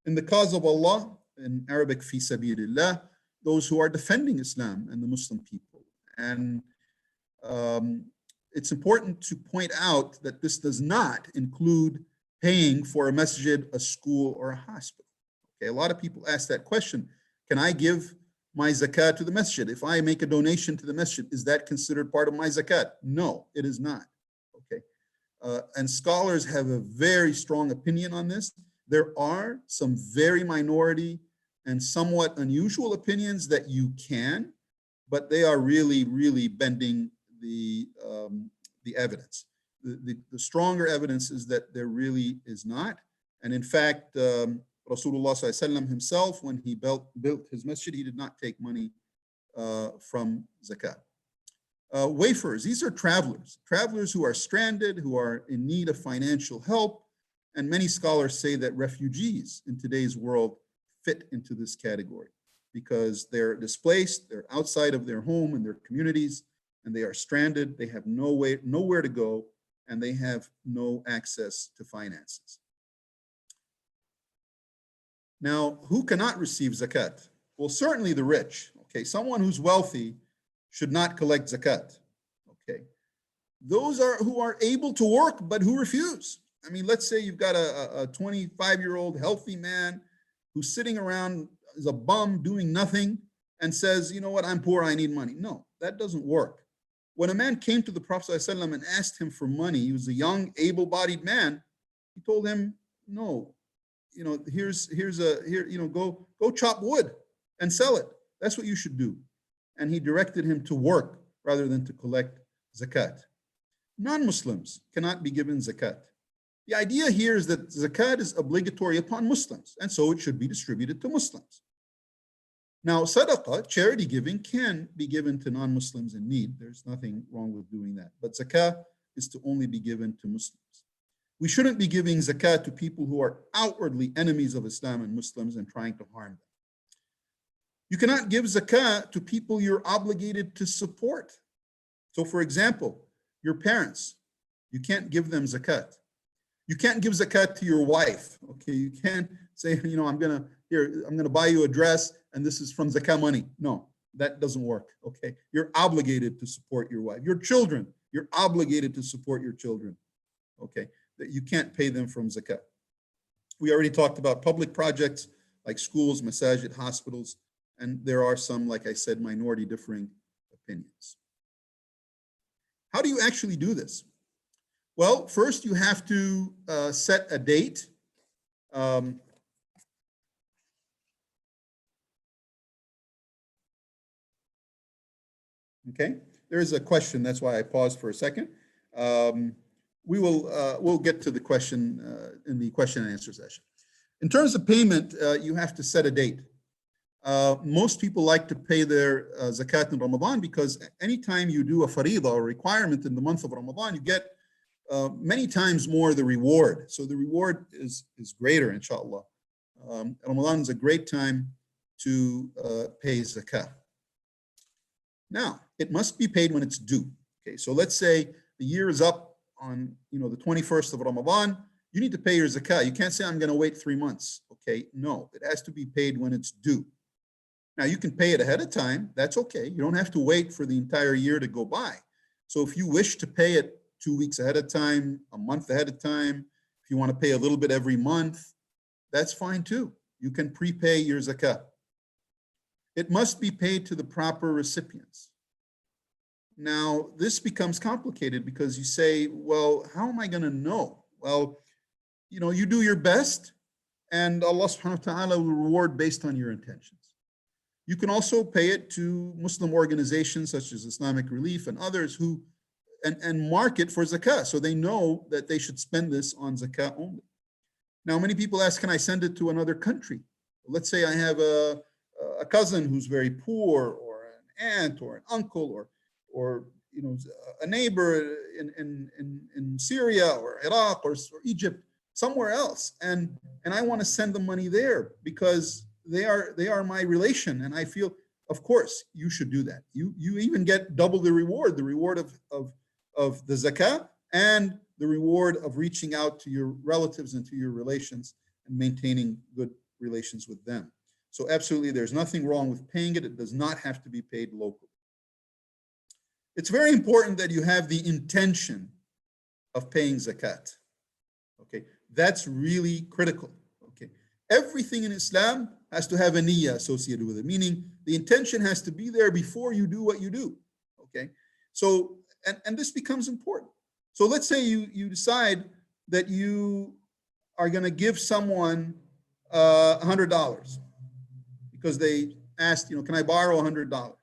S1: In the cause of Allah, in Arabic, fi sabilillah, those who are defending Islam and the Muslim people. And it's important to point out that this does not include paying for a masjid, a school, or a hospital. Okay, a lot of people ask that question. Can I give my zakat to the masjid? If I make a donation to the masjid, is that considered part of my zakat? No, it is not. Okay, and scholars have a very strong opinion on this. There are some very minority and somewhat unusual opinions that you can, but they are really, really bending the evidence. The stronger evidence is that there really is not. And in fact, Rasulullah ﷺ himself, when he built his masjid, he did not take money from zakat. Wayfarers, these are travelers who are stranded, who are in need of financial help. And many scholars say that refugees in today's world fit into this category because they're displaced, they're outside of their home and their communities, and they are stranded, they have nowhere to go, and they have no access to finances. Now, who cannot receive zakat? Well, certainly the rich. Okay, someone who's wealthy should not collect zakat. Okay, those are who are able to work but who refuse. I mean, let's say you've got a 25-year-old healthy man who's sitting around as a bum doing nothing and says, you know what, I'm poor, I need money. No, that doesn't work. When a man came to the Prophet ﷺ and asked him for money, he was a young, able-bodied man. He told him, no, you know, go chop wood and sell it. That's what you should do. And he directed him to work rather than to collect zakat. Non-Muslims cannot be given zakat. The idea here is that zakat is obligatory upon Muslims, and so it should be distributed to Muslims. Now, sadaqah, charity giving, can be given to non-Muslims in need. There's nothing wrong with doing that. But zakat is to only be given to Muslims. We shouldn't be giving zakat to people who are outwardly enemies of Islam and Muslims and trying to harm them. You cannot give zakat to people you're obligated to support. So, for example, your parents, you can't give them zakat. You can't give zakat to your wife. Okay, you can't say, you know, I'm gonna buy you a dress and this is from zakat money. No, that doesn't work. Okay, you're obligated to support your wife. Your children, you're obligated to support your children. Okay, that you can't pay them from zakat. We already talked about public projects like schools, masajid, hospitals, and there are some, like I said, minority differing opinions. How do you actually do this? Well, first you have to set a date. Okay, there is a question. That's why I paused for a second. We'll get to the question in the question and answer session. In terms of payment, you have to set a date. Most people like to pay their zakat in Ramadan because anytime you do a faridah or requirement in the month of Ramadan, you get many times more the reward. So the reward is greater, inshallah. Ramadan is a great time to pay zakat. Now, it must be paid when it's due. Okay, so let's say the year is up on the 21st of Ramadan. You need to pay your zakat. You can't say, I'm going to wait 3 months. Okay, no, it has to be paid when it's due. Now, you can pay it ahead of time. That's okay. You don't have to wait for the entire year to go by. So if you wish to pay it 2 weeks ahead of time, a month ahead of time, if you want to pay a little bit every month, that's fine too. You can prepay your zakat. It must be paid to the proper recipients. Now, this becomes complicated because you say, well, how am I going to know? Well, you do your best and Allah subhanahu wa ta'ala will reward based on your intentions. You can also pay it to Muslim organizations such as Islamic Relief and others who and mark it for zakat, so they know that they should spend this on zakat only. Now, many people ask, can I send it to another country? Let's say I have a cousin who's very poor, or an aunt, or an uncle, or a neighbor in Syria or Iraq or Egypt, somewhere else, and I want to send the money there because they are my relation, and I feel, of course, you should do that. You even get double the reward of the zakat and the reward of reaching out to your relatives and to your relations and maintaining good relations with them. So absolutely, there's nothing wrong with paying it. It does not have to be paid locally. It's very important that you have the intention of paying zakat. Okay, that's really critical. Okay, everything in Islam has to have a niyyah associated with it, meaning the intention has to be there before you do what you do. Okay, so and this becomes important. So let's say you decide that you are going to give someone $100 because they asked, can I borrow $100?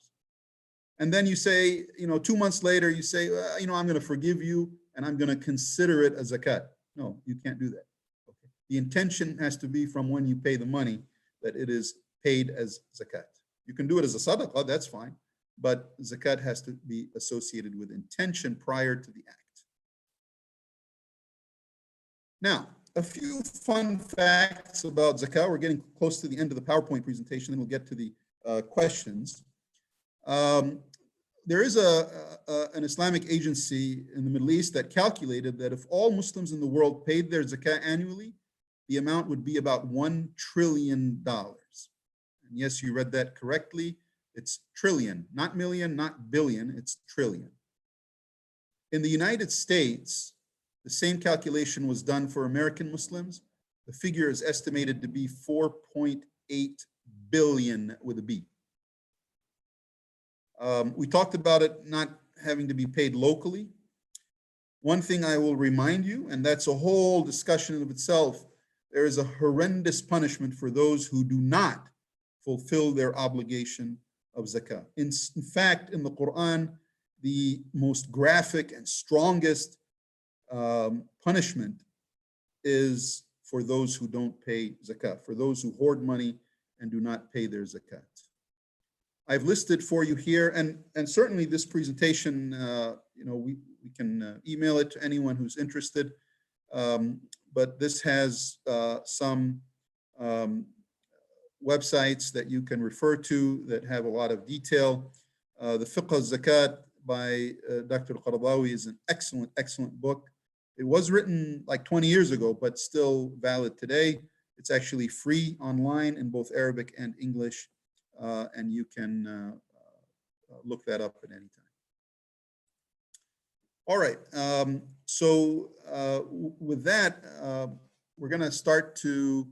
S1: And then you say, 2 months later, you say, I'm going to forgive you and I'm going to consider it as zakat. No, you can't do that. Okay. The intention has to be from when you pay the money that it is paid as zakat. You can do it as a sadaqah, that's fine, but zakat has to be associated with intention prior to the act. Now, a few fun facts about zakat. We're getting close to the end of the PowerPoint presentation, then we'll get to the questions. there is an Islamic agency in the Middle East that calculated that if all Muslims in the world paid their zakat annually, the amount would be about $1 trillion. And yes, you read that correctly. It's trillion, not million, not billion, it's trillion. In the United States, the same calculation was done for American Muslims. The figure is estimated to be 4.8 billion with a B. We talked about it not having to be paid locally. One thing I will remind you, and that's a whole discussion of itself, there is a horrendous punishment for those who do not fulfill their obligation of zakat. In fact, in the Quran, the most graphic and strongest punishment is for those who don't pay zakat, for those who hoard money and do not pay their zakat. I've listed for you here, and certainly this presentation, we can email it to anyone who's interested, but this has some websites that you can refer to that have a lot of detail. The Fiqh Zakat by Dr. Qaradawi is an excellent, excellent book. It was written like 20 years ago, but still valid today. It's actually free online in both Arabic and English, and you can look that up at any time. All right, so with that, we're gonna start to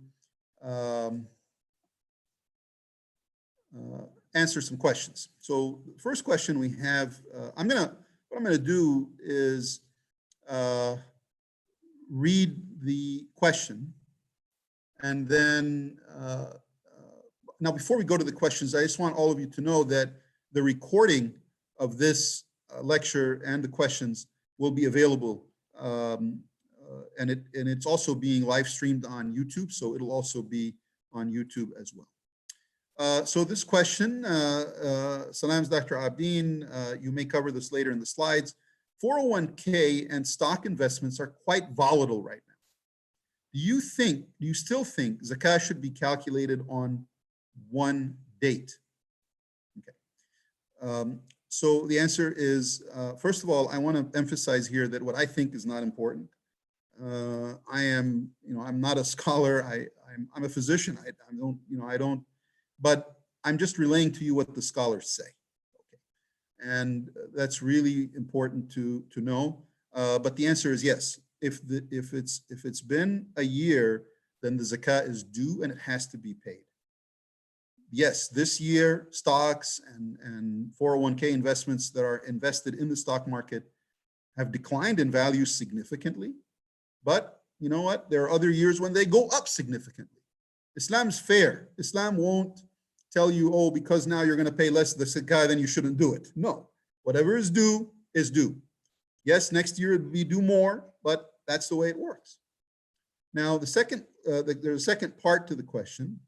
S1: answer some questions. So the first question we have, what I'm gonna do is read the question, and then now before we go to the questions, I just want all of you to know that the recording of this lecture and the questions will be available, and it's also being live streamed on YouTube, so it'll also be on YouTube as well. So this question, Salams Dr. Abdeen, you may cover this later in the slides. 401k and stock investments are quite volatile right now. Do you still think zakat should be calculated on one date? Okay. So the answer is, first of all, I want to emphasize here that what I think is not important. I'm not a scholar. I'm a physician. I don't, but I'm just relaying to you what the scholars say. Okay. And that's really important to know. But the answer is yes. If it's been a year, then the zakat is due and it has to be paid. Yes, this year, stocks and 401k investments that are invested in the stock market have declined in value significantly. But you know what? There are other years when they go up significantly. Islam's fair. Islam won't tell you, oh, because now you're going to pay less the zakat, then you shouldn't do it. No, whatever is due is due. Yes, next year it'll be due more, but that's the way it works. Now, there's a second part to the question.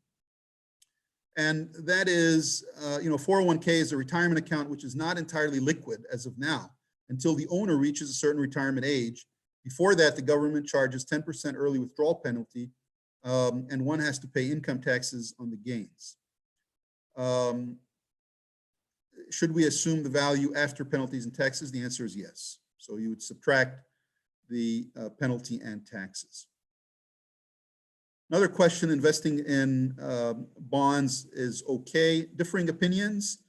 S1: And that is, 401k is a retirement account which is not entirely liquid as of now until the owner reaches a certain retirement age. Before that, the government charges 10% early withdrawal penalty, and one has to pay income taxes on the gains. Should we assume the value after penalties and taxes? The answer is yes. So you would subtract the penalty and taxes. Another question, investing in bonds is okay. Differing opinions.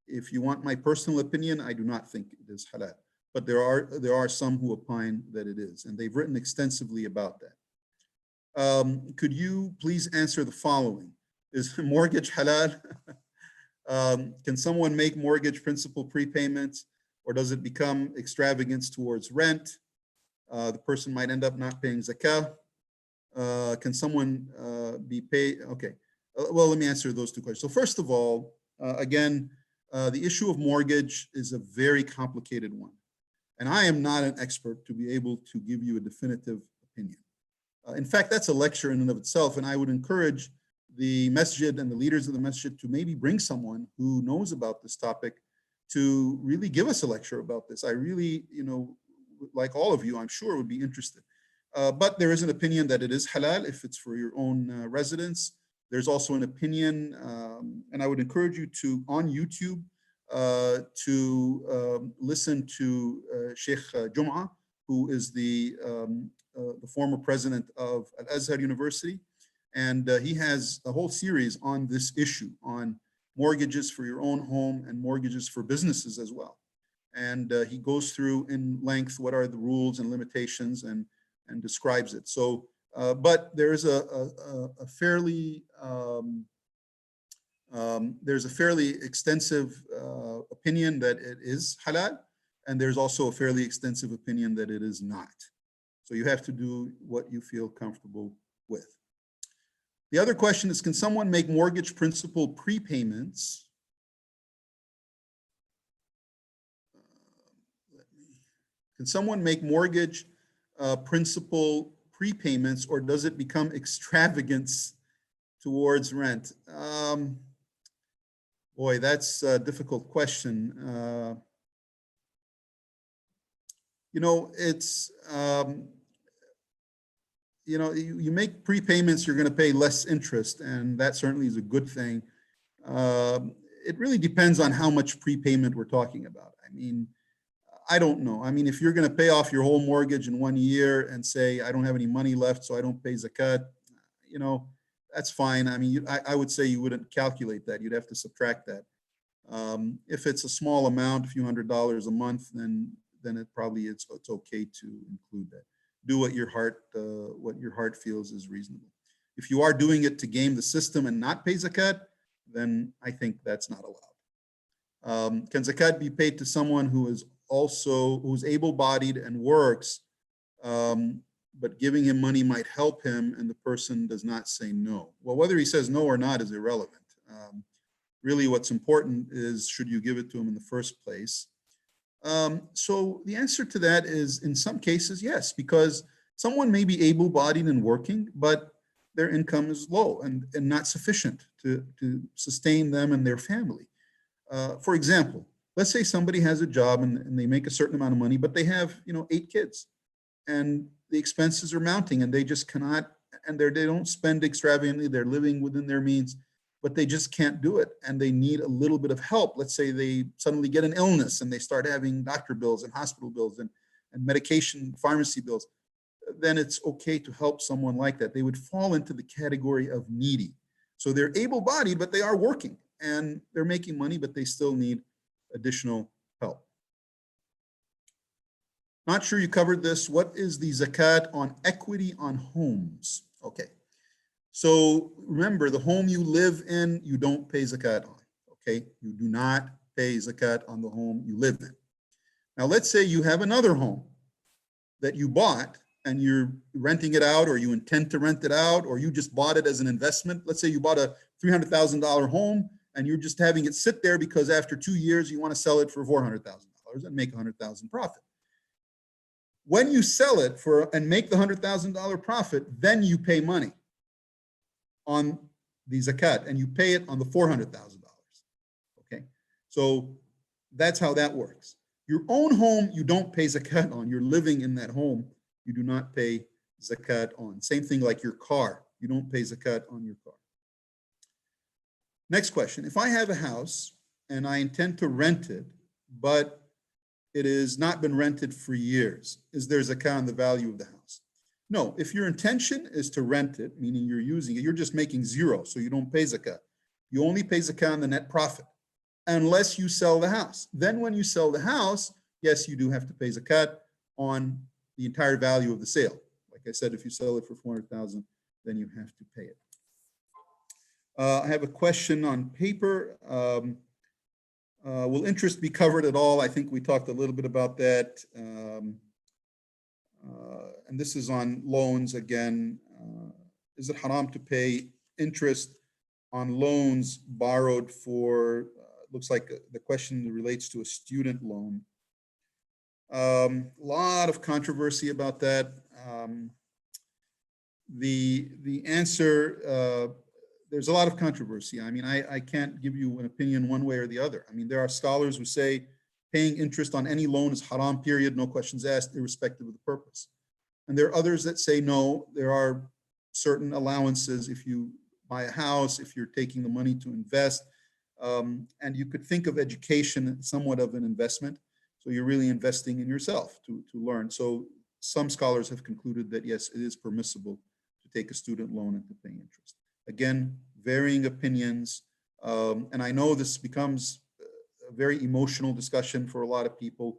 S1: If you want my personal opinion, I do not think it is halal. But there are some who opine that it is, and they've written extensively about that. Could you please answer the following? Is mortgage halal? Can someone make mortgage principal prepayments, or does it become extravagance towards rent? The person might end up not paying zakah. Can someone be paid? Okay, well, let me answer those two questions. So first of all, again, the issue of mortgage is a very complicated one. And I am not an expert to be able to give you a definitive opinion. In fact, that's a lecture in and of itself, and I would encourage the masjid and the leaders of the masjid to maybe bring someone who knows about this topic to really give us a lecture about this. I really, like all of you, I'm sure would be interested. But there is an opinion that it is halal if it's for your own residence. There's also an opinion, and I would encourage you to, on YouTube, to listen to Sheikh Jum'ah, who is the former president of Al-Azhar University. And he has a whole series on this issue, on mortgages for your own home and mortgages for businesses as well. And he goes through in length what are the rules and limitations and describes it. So, but there's a fairly extensive opinion that it is halal, and there's also a fairly extensive opinion that it is not. So you have to do what you feel comfortable with. The other question is, can someone make mortgage principal prepayments? Can someone make mortgage principal prepayments, or does it become extravagance towards rent? Boy, that's a difficult question. It's, you make prepayments, you're going to pay less interest, and that certainly is a good thing. It really depends on how much prepayment we're talking about. I mean, I don't know. I mean, if you're going to pay off your whole mortgage in 1 year and say, I don't have any money left, so I don't pay zakat, that's fine. I mean, I would say you wouldn't calculate that. You'd have to subtract that. If it's a small amount, a few $100s a month, then it probably it's okay to include that. Do what your heart feels is reasonable. If you are doing it to game the system and not pay zakat, then I think that's not allowed. Can zakat be paid to someone who's able-bodied and works, but giving him money might help him and the person does not say no? Well, whether he says no or not is irrelevant. Really what's important is, should you give it to him in the first place? So the answer to that is, in some cases, yes, because someone may be able-bodied and working, but their income is low and not sufficient to sustain them and their family. For example, let's say somebody has a job and they make a certain amount of money, but they have 8 kids and the expenses are mounting and they just cannot, and they don't spend extravagantly, they're living within their means, but they just can't do it and they need a little bit of help. Let's say they suddenly get an illness and they start having doctor bills and hospital bills and medication, pharmacy bills. Then it's okay to help someone like that. They would fall into the category of needy. So they're able-bodied, but they are working and they're making money, but they still need additional help. Not sure you covered this. What is the zakat on equity on homes? Okay. So remember, the home you live in, you don't pay zakat on, okay? You do not pay zakat on the home you live in. Now, let's say you have another home that you bought and you're renting it out, or you intend to rent it out, or you just bought it as an investment. Let's say you bought a $300,000 home and you're just having it sit there because after 2 years, you want to sell it for $400,000 and make $100,000 profit. When you sell it and make the $100,000 profit, then you pay money on the zakat, and you pay it on the $400,000. Okay, so that's how that works. Your own home, you don't pay zakat on. You're living in that home, you do not pay zakat on. Same thing like your car, you don't pay zakat on your car. Next question: if I have a house and I intend to rent it, but it has not been rented for years, is there zakat on the value of the house? No, if your intention is to rent it, meaning you're using it, you're just making zero, so you don't pay zakat. You only pay zakat on the net profit, unless you sell the house. Then when you sell the house, yes, you do have to pay zakat on the entire value of the sale. Like I said, if you sell it for $400,000, then you have to pay it. I have a question on paper. Will interest be covered at all? I think we talked a little bit about that. And this is on loans again. Is it haram to pay interest on loans borrowed for, looks like the question relates to a student loan. A lot of controversy about that. The answer, there's a lot of controversy. I mean, I can't give you an opinion one way or the other. I mean, there are scholars who say paying interest on any loan is haram, period, no questions asked, irrespective of the purpose. And there are others that say no, there are certain allowances if you buy a house, if you're taking the money to invest, And you could think of education somewhat of an investment. So you're really investing in yourself to learn. So some scholars have concluded that, yes, it is permissible to take a student loan and to pay interest. Again, varying opinions. And I know this becomes a very emotional discussion for a lot of people.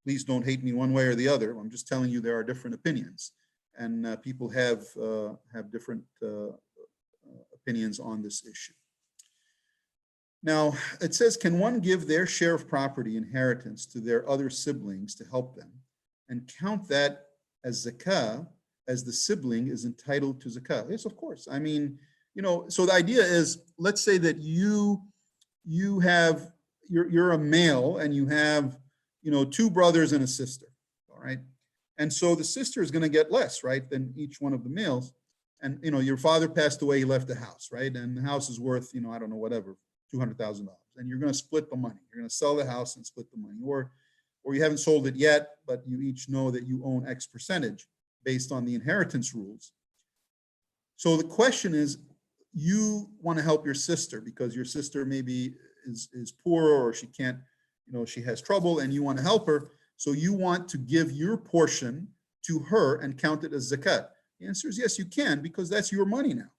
S1: Please don't hate me one way or the other. I'm just telling you there are different opinions. And people have different opinions on this issue. Now, it says, can one give their share of property inheritance to their other siblings to help them and count that as zakah, as the sibling is entitled to zakah? Yes, of course. I mean, you know, so the idea is, let's say that you're a male and you have, you know, two brothers and a sister, all right? And so the sister is going to get less, right, than each one of the males. And, you know, your father passed away, he left the house, right? And the house is worth, you know, I don't know, whatever, $200,000. And you're going to split the money. You're going to sell the house and split the money. Or you haven't sold it yet, but you each know that you own X percentage based on the inheritance rules. So the question is, you want to help your sister because your sister maybe is poor or she can't, you know, she has trouble and you want to help her. So you want to give your portion to her and count it as zakat. The answer is yes, you can, because that's your money now.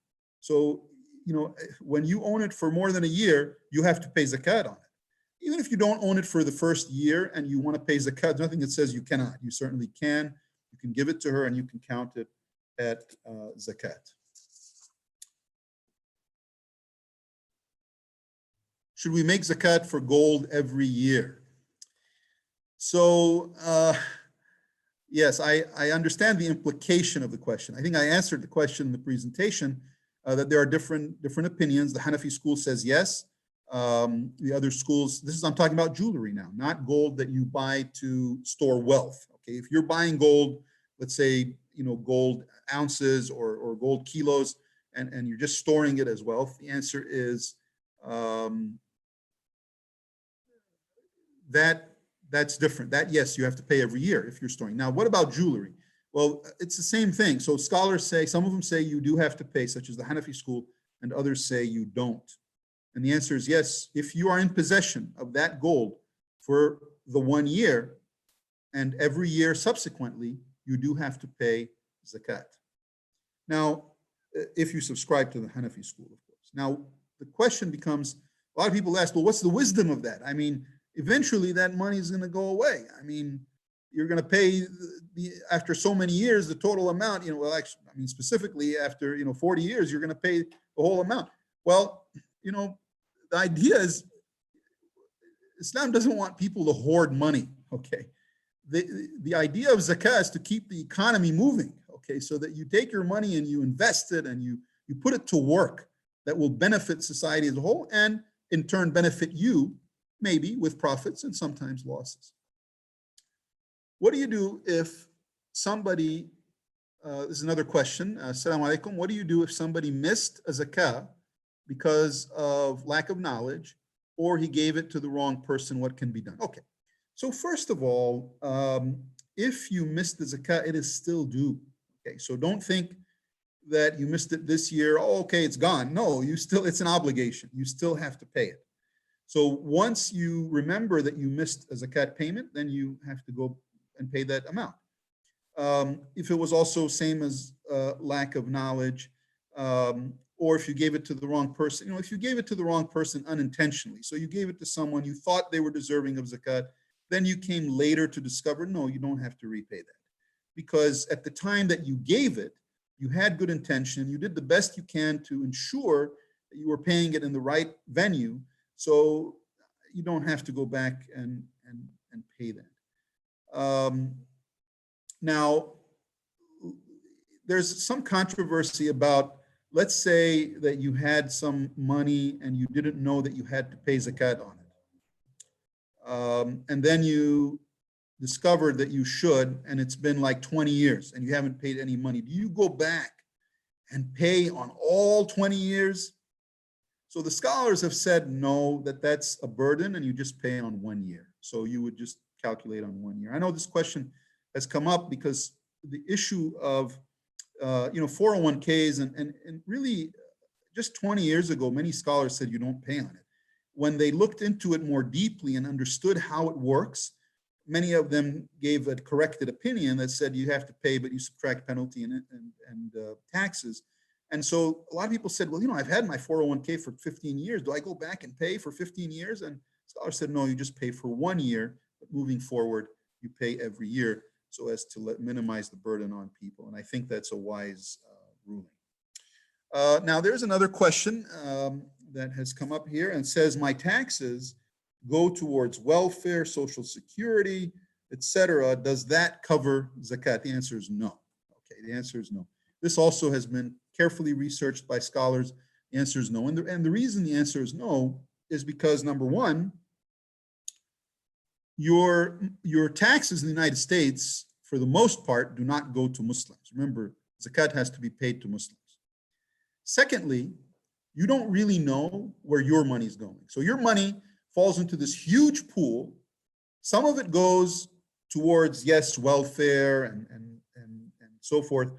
S1: So, you know, when you own it for more than a year, you have to pay zakat on it. Even if you don't own it for the first year and you want to pay zakat, there's nothing that says you cannot. You certainly can. You can give it to her and you can count it at zakat. Should we make zakat for gold every year? So, yes, I understand the implication of the question. I think I answered the question in the presentation, that there are different opinions. The Hanafi school says yes. The other schools, I'm talking about jewelry now, not gold that you buy to store wealth. Okay, if you're buying gold, let's say, you know, gold ounces or gold kilos, and you're just storing it as wealth, the answer is that's different. That, yes, you have to pay every year if you're storing. Now, what about jewelry? Well, it's the same thing. So scholars say, some of them say you do have to pay, such as the Hanafi school, and others say you don't. And the answer is yes, if you are in possession of that gold for the 1 year and every year subsequently, you do have to pay zakat. Now, if you subscribe to the Hanafi school, of course. Now, the question becomes, a lot of people ask, well, what's the wisdom of that? I mean, eventually that money is going to go away. I mean, you're going to pay after so many years, the total amount, you know, well, actually, I mean, specifically after, you know, 40 years, you're going to pay the whole amount. Well, you know, the idea is Islam doesn't want people to hoard money. Okay. The idea of zakah is to keep the economy moving. Okay. So that you take your money and you invest it and you put it to work that will benefit society as a whole and in turn benefit you, maybe with profits and sometimes losses. What do you do if somebody, this is another question, Assalamu alaikum, what do you do if somebody missed a zakah because of lack of knowledge or he gave it to the wrong person? What can be done? Okay, so first of all, if you missed the zakah, it is still due. Okay, so don't think that you missed it this year, oh, okay, it's gone. No, it's an obligation. You still have to pay it. So once you remember that you missed a zakat payment, then you have to go and pay that amount. If it was also same as lack of knowledge, or if you gave it to the wrong person, you know, if you gave it to the wrong person unintentionally, so you gave it to someone you thought they were deserving of zakat, then you came later to discover, no, you don't have to repay that. Because at the time that you gave it, you had good intention, you did the best you can to ensure that you were paying it in the right venue, so you don't have to go back and pay that. Now, there's some controversy about, let's say that you had some money and you didn't know that you had to pay zakat on it. And then you discovered that you should, and it's been like 20 years and you haven't paid any money. Do you go back and pay on all 20 years? So the scholars have said no, that's a burden and you just pay on 1 year. So you would just calculate on 1 year. I know this question has come up because the issue of 401ks and really, just 20 years ago, many scholars said you don't pay on it. When they looked into it more deeply and understood how it works, many of them gave a corrected opinion that said you have to pay, but you subtract penalty and taxes. And so a lot of people said, well, I've had my 401k for 15 years. Do I go back and pay for 15 years? And scholars said, no, you just pay for 1 year, but moving forward, you pay every year so as to minimize the burden on people. And I think that's a wise ruling. Now, there's another question that has come up here and says, my taxes go towards welfare, social security, etc. Does that cover zakat? The answer is no. Okay, the answer is no. This also has been carefully researched by scholars. The answer is no. And the reason the answer is no is because, number one, your taxes in the United States, for the most part, do not go to Muslims. Remember, zakat has to be paid to Muslims. Secondly, you don't really know where your money is going. So your money falls into this huge pool. Some of it goes towards, yes, welfare and so forth.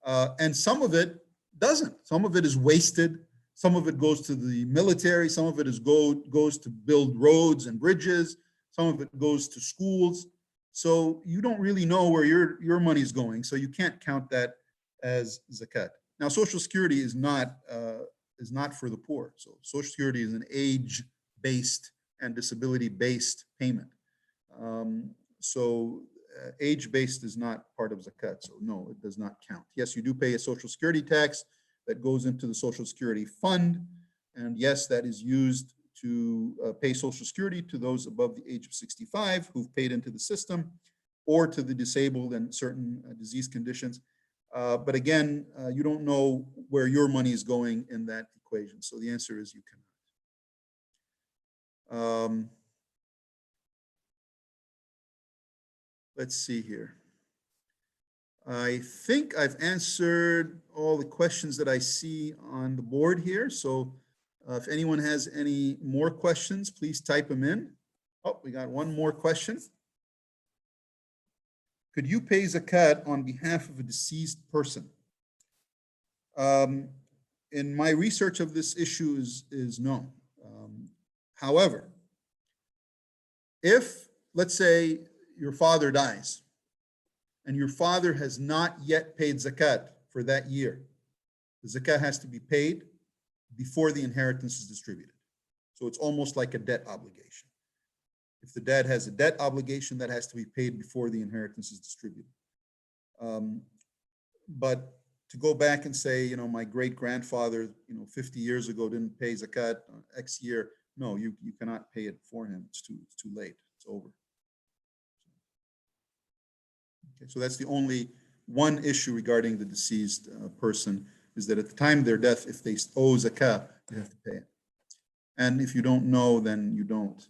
S1: And some of it doesn't. Some of it is wasted. Some of it goes to the military. Some of it goes to build roads and bridges. Some of it goes to schools. So you don't really know where your money is going. So you can't count that as zakat. Now, Social Security is not for the poor. So Social Security is an age-based and disability-based payment. Age-based is not part of zakat. So no, it does not count. Yes, you do pay a Social Security tax that goes into the Social Security fund. And yes, that is used to pay Social Security to those above the age of 65 who've paid into the system, or to the disabled and certain disease conditions. But again, you don't know where your money is going in that equation. So the answer is you cannot. Let's see here. I think I've answered all the questions that I see on the board here. So if anyone has any more questions, please type them in. Oh, we got one more question. Could you pay zakat on behalf of a deceased person? In my research of this issue is no. However, if, let's say, your father dies and your father has not yet paid zakat for that year, the zakat has to be paid before the inheritance is distributed. So it's almost like a debt obligation. If the dad has a debt obligation, that has to be paid before the inheritance is distributed. But to go back and say, my great-grandfather, 50 years ago didn't pay zakat X year, no, you cannot pay it for him. It's too late. It's over. Okay, so that's the only one issue regarding the deceased person, is that at the time of their death, if they owe zakat, you have to pay it. And if you don't know, then you don't.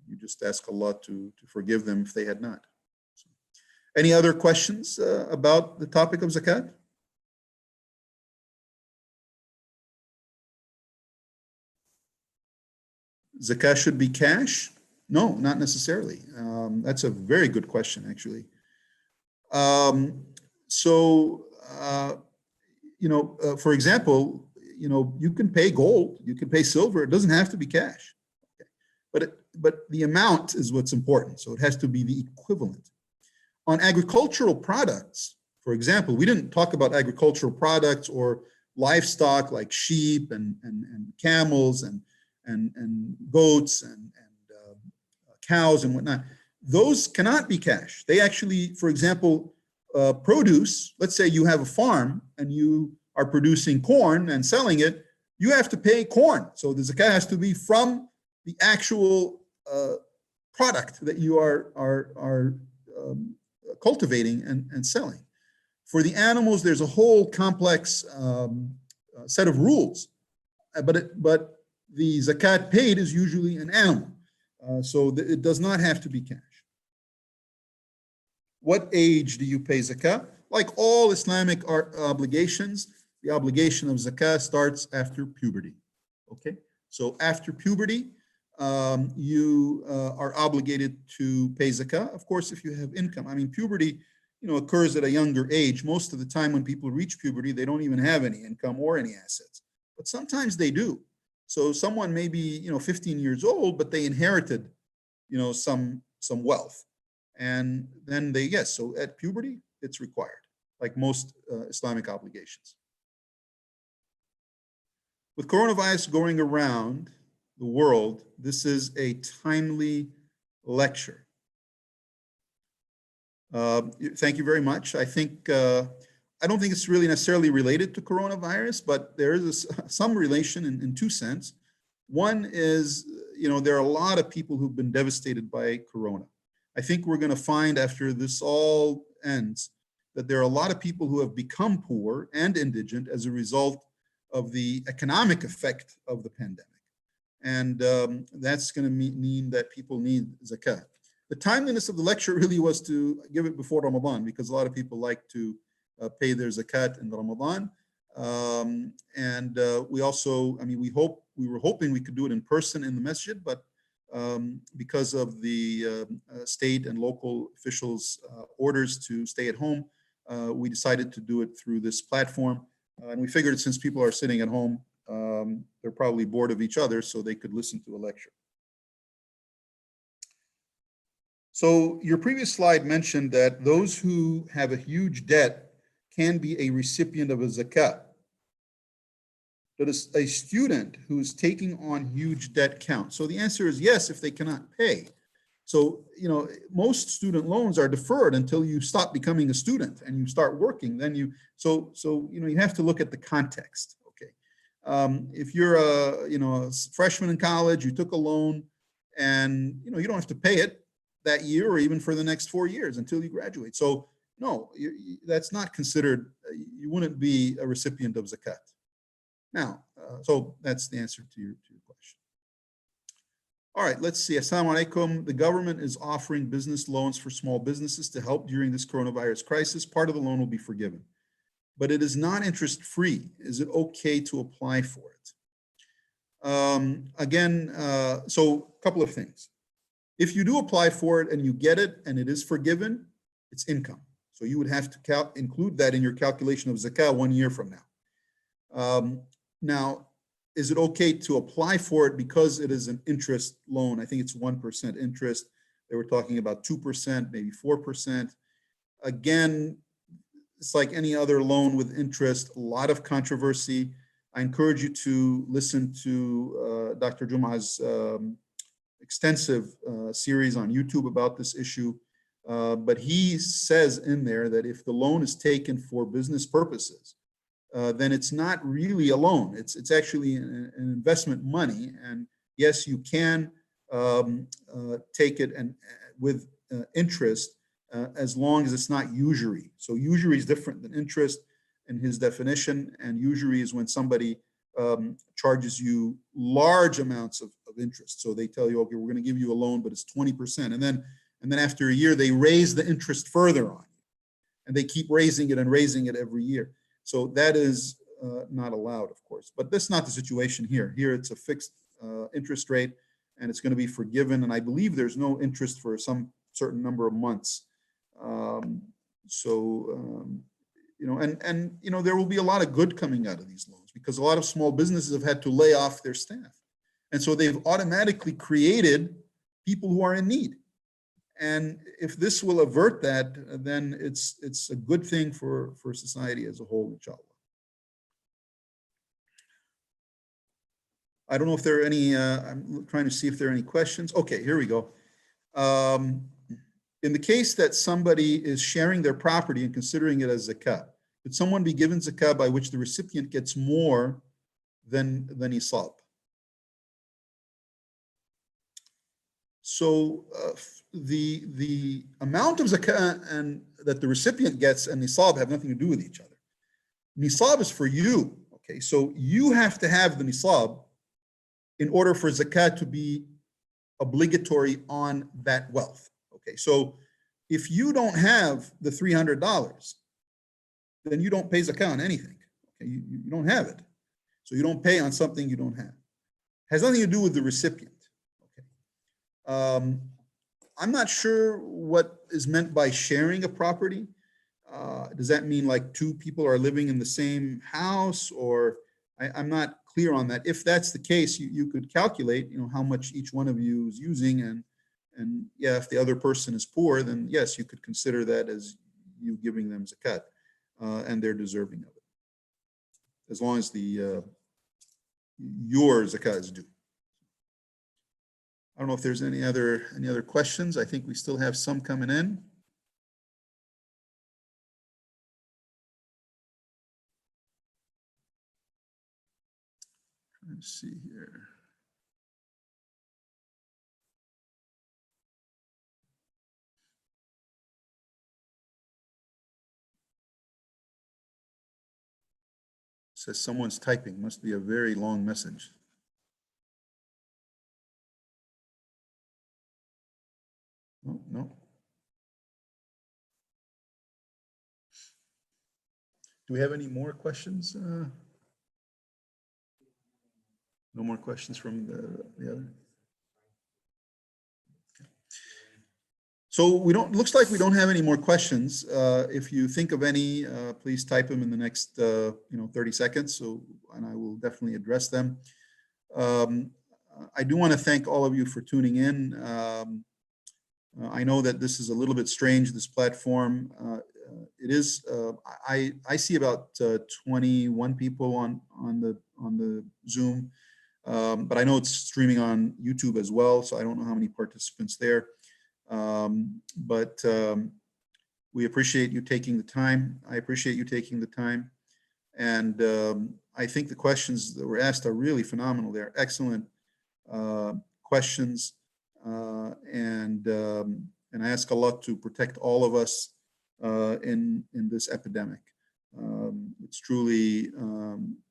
S1: You just ask Allah to forgive them if they had not. So, any other questions about the topic of zakat? Zakat should be cash? No, not necessarily. That's a very good question, actually. For example, you can pay gold, you can pay silver. It doesn't have to be cash. Okay. But the amount is what's important. So it has to be the equivalent. On agricultural products, for example, we didn't talk about agricultural products or livestock like sheep and camels and goats and cows and whatnot. Those cannot be cash. They actually, for example, produce, let's say you have a farm and you are producing corn and selling it, you have to pay corn. So the zakat has to be from the actual product that you are cultivating and selling. For the animals, there's a whole complex set of rules, but the zakat paid is usually an animal. So it does not have to be cash. What age do you pay zakat? Like all Islamic obligations, the obligation of zakat starts after puberty. Okay, so after puberty, you are obligated to pay zakat. Of course, if you have income. I mean, puberty, occurs at a younger age. Most of the time when people reach puberty, they don't even have any income or any assets. but sometimes they do. So someone may be, 15 years old, but they inherited, some wealth. And then yes, so at puberty, it's required, like most Islamic obligations. With coronavirus going around the world, this is a timely lecture. Thank you very much. I think, I don't think it's really necessarily related to coronavirus, but there is some relation in two sense. One is, there are a lot of people who've been devastated by corona. I think we're going to find after this all ends that there are a lot of people who have become poor and indigent as a result of the economic effect of the pandemic. And that's going to mean that people need zakat. The timeliness of the lecture really was to give it before Ramadan, because a lot of people like to pay their zakat in Ramadan. We also, we were hoping we could do it in person in the masjid, but because of the state and local officials' orders to stay at home, we decided to do it through this platform. And we figured since people are sitting at home, they're probably bored of each other, so they could listen to a lecture. So your previous slide mentioned that those who have a huge debt can be a recipient of a zakat. Does a student who is taking on huge debt count? So the answer is yes, if they cannot pay. So, most student loans are deferred until you stop becoming a student and you start working. Then you have to look at the context. Okay, if you're a freshman in college, you took a loan, and you don't have to pay it that year or even for the next 4 years until you graduate. So no, that's not considered. You wouldn't be a recipient of zakat. Now, so that's the answer to your question. All right, let's see. Assalamu alaikum. The government is offering business loans for small businesses to help during this coronavirus crisis. Part of the loan will be forgiven, but it is not interest free. Is it okay to apply for it? So a couple of things. If you do apply for it and you get it and it is forgiven, it's income. So you would have to include that in your calculation of zakat 1 year from now. Now, is it okay to apply for it because it is an interest loan? I think it's 1% interest. They were talking about 2%, maybe 4%. Again, it's like any other loan with interest, a lot of controversy. I encourage you to listen to Dr. Jum'a's extensive series on YouTube about this issue. But he says in there that if the loan is taken for business purposes, then it's not really a loan. It's actually an investment money. And yes, you can take it and with interest as long as it's not usury. So usury is different than interest in his definition. And usury is when somebody charges you large amounts of interest. So they tell you, okay, we're going to give you a loan, but it's 20%. And then after a year, they raise the interest further on you. And they keep raising it every year. So that is not allowed, of course. But that's not the situation here. Here it's a fixed interest rate, and it's going to be forgiven. And I believe there's no interest for some certain number of months. There will be a lot of good coming out of these loans because a lot of small businesses have had to lay off their staff. And so they've automatically created people who are in need. And if this will avert that, then it's a good thing for society as a whole, inshallah. I don't know if there are any, I'm trying to see if there are any questions. Okay, here we go. In the case that somebody is sharing their property and considering it as zakat, could someone be given zakat by which the recipient gets more than nisab? So the amount of zakat and that the recipient gets and nisab have nothing to do with each other. Nisab is for you, okay? So you have to have the nisab in order for zakat to be obligatory on that wealth, okay? So if you don't have the $300, then you don't pay zakat on anything, okay? You don't have it. So you don't pay on something you don't have. It has nothing to do with the recipient, okay? I'm not sure what is meant by sharing a property. Does that mean like two people are living in the same house, or I'm not clear on that. If that's the case, you could calculate, how much each one of you is using, and yeah, if the other person is poor, then yes, you could consider that as you giving them zakat, and they're deserving of it, as long as your zakat is due. I don't know if there's any other questions. I think we still have some coming in. Let's see here. It says someone's typing. Must be a very long message. Oh, no. Do we have any more questions? No more questions from the other. So looks like we don't have any more questions. If you think of any, please type them in the next 30 seconds. And I will definitely address them. I do want to thank all of you for tuning in. I know that this is a little bit strange, this platform. It is, I see about 21 people on the Zoom, but I know it's streaming on YouTube as well, so I don't know how many participants there. But we appreciate you taking the time. I appreciate you taking the time. And I think the questions that were asked are really phenomenal. They're excellent questions. And I ask Allah to protect all of us in this epidemic. It's truly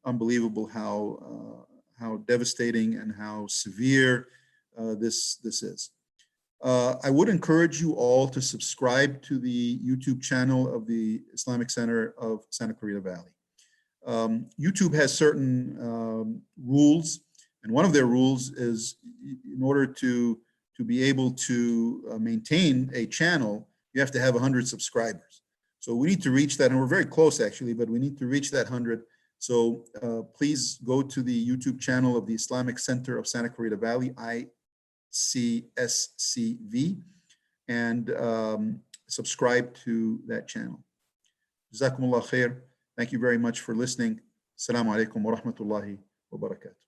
S1: unbelievable how devastating and how severe this is. I would encourage you all to subscribe to the YouTube channel of the Islamic Center of Santa Clarita Valley. YouTube has certain rules, and one of their rules is in order to be able to maintain a channel, you have to have 100 subscribers. So we need to reach that, and we're very close actually, but we need to reach that 100. So please go to the YouTube channel of the Islamic Center of Santa Clarita Valley, ICSCV, and subscribe to that channel. Jazakumullah khair. Thank you very much for listening. Assalamu alaikum wa rahmatullahi wa barakatuh.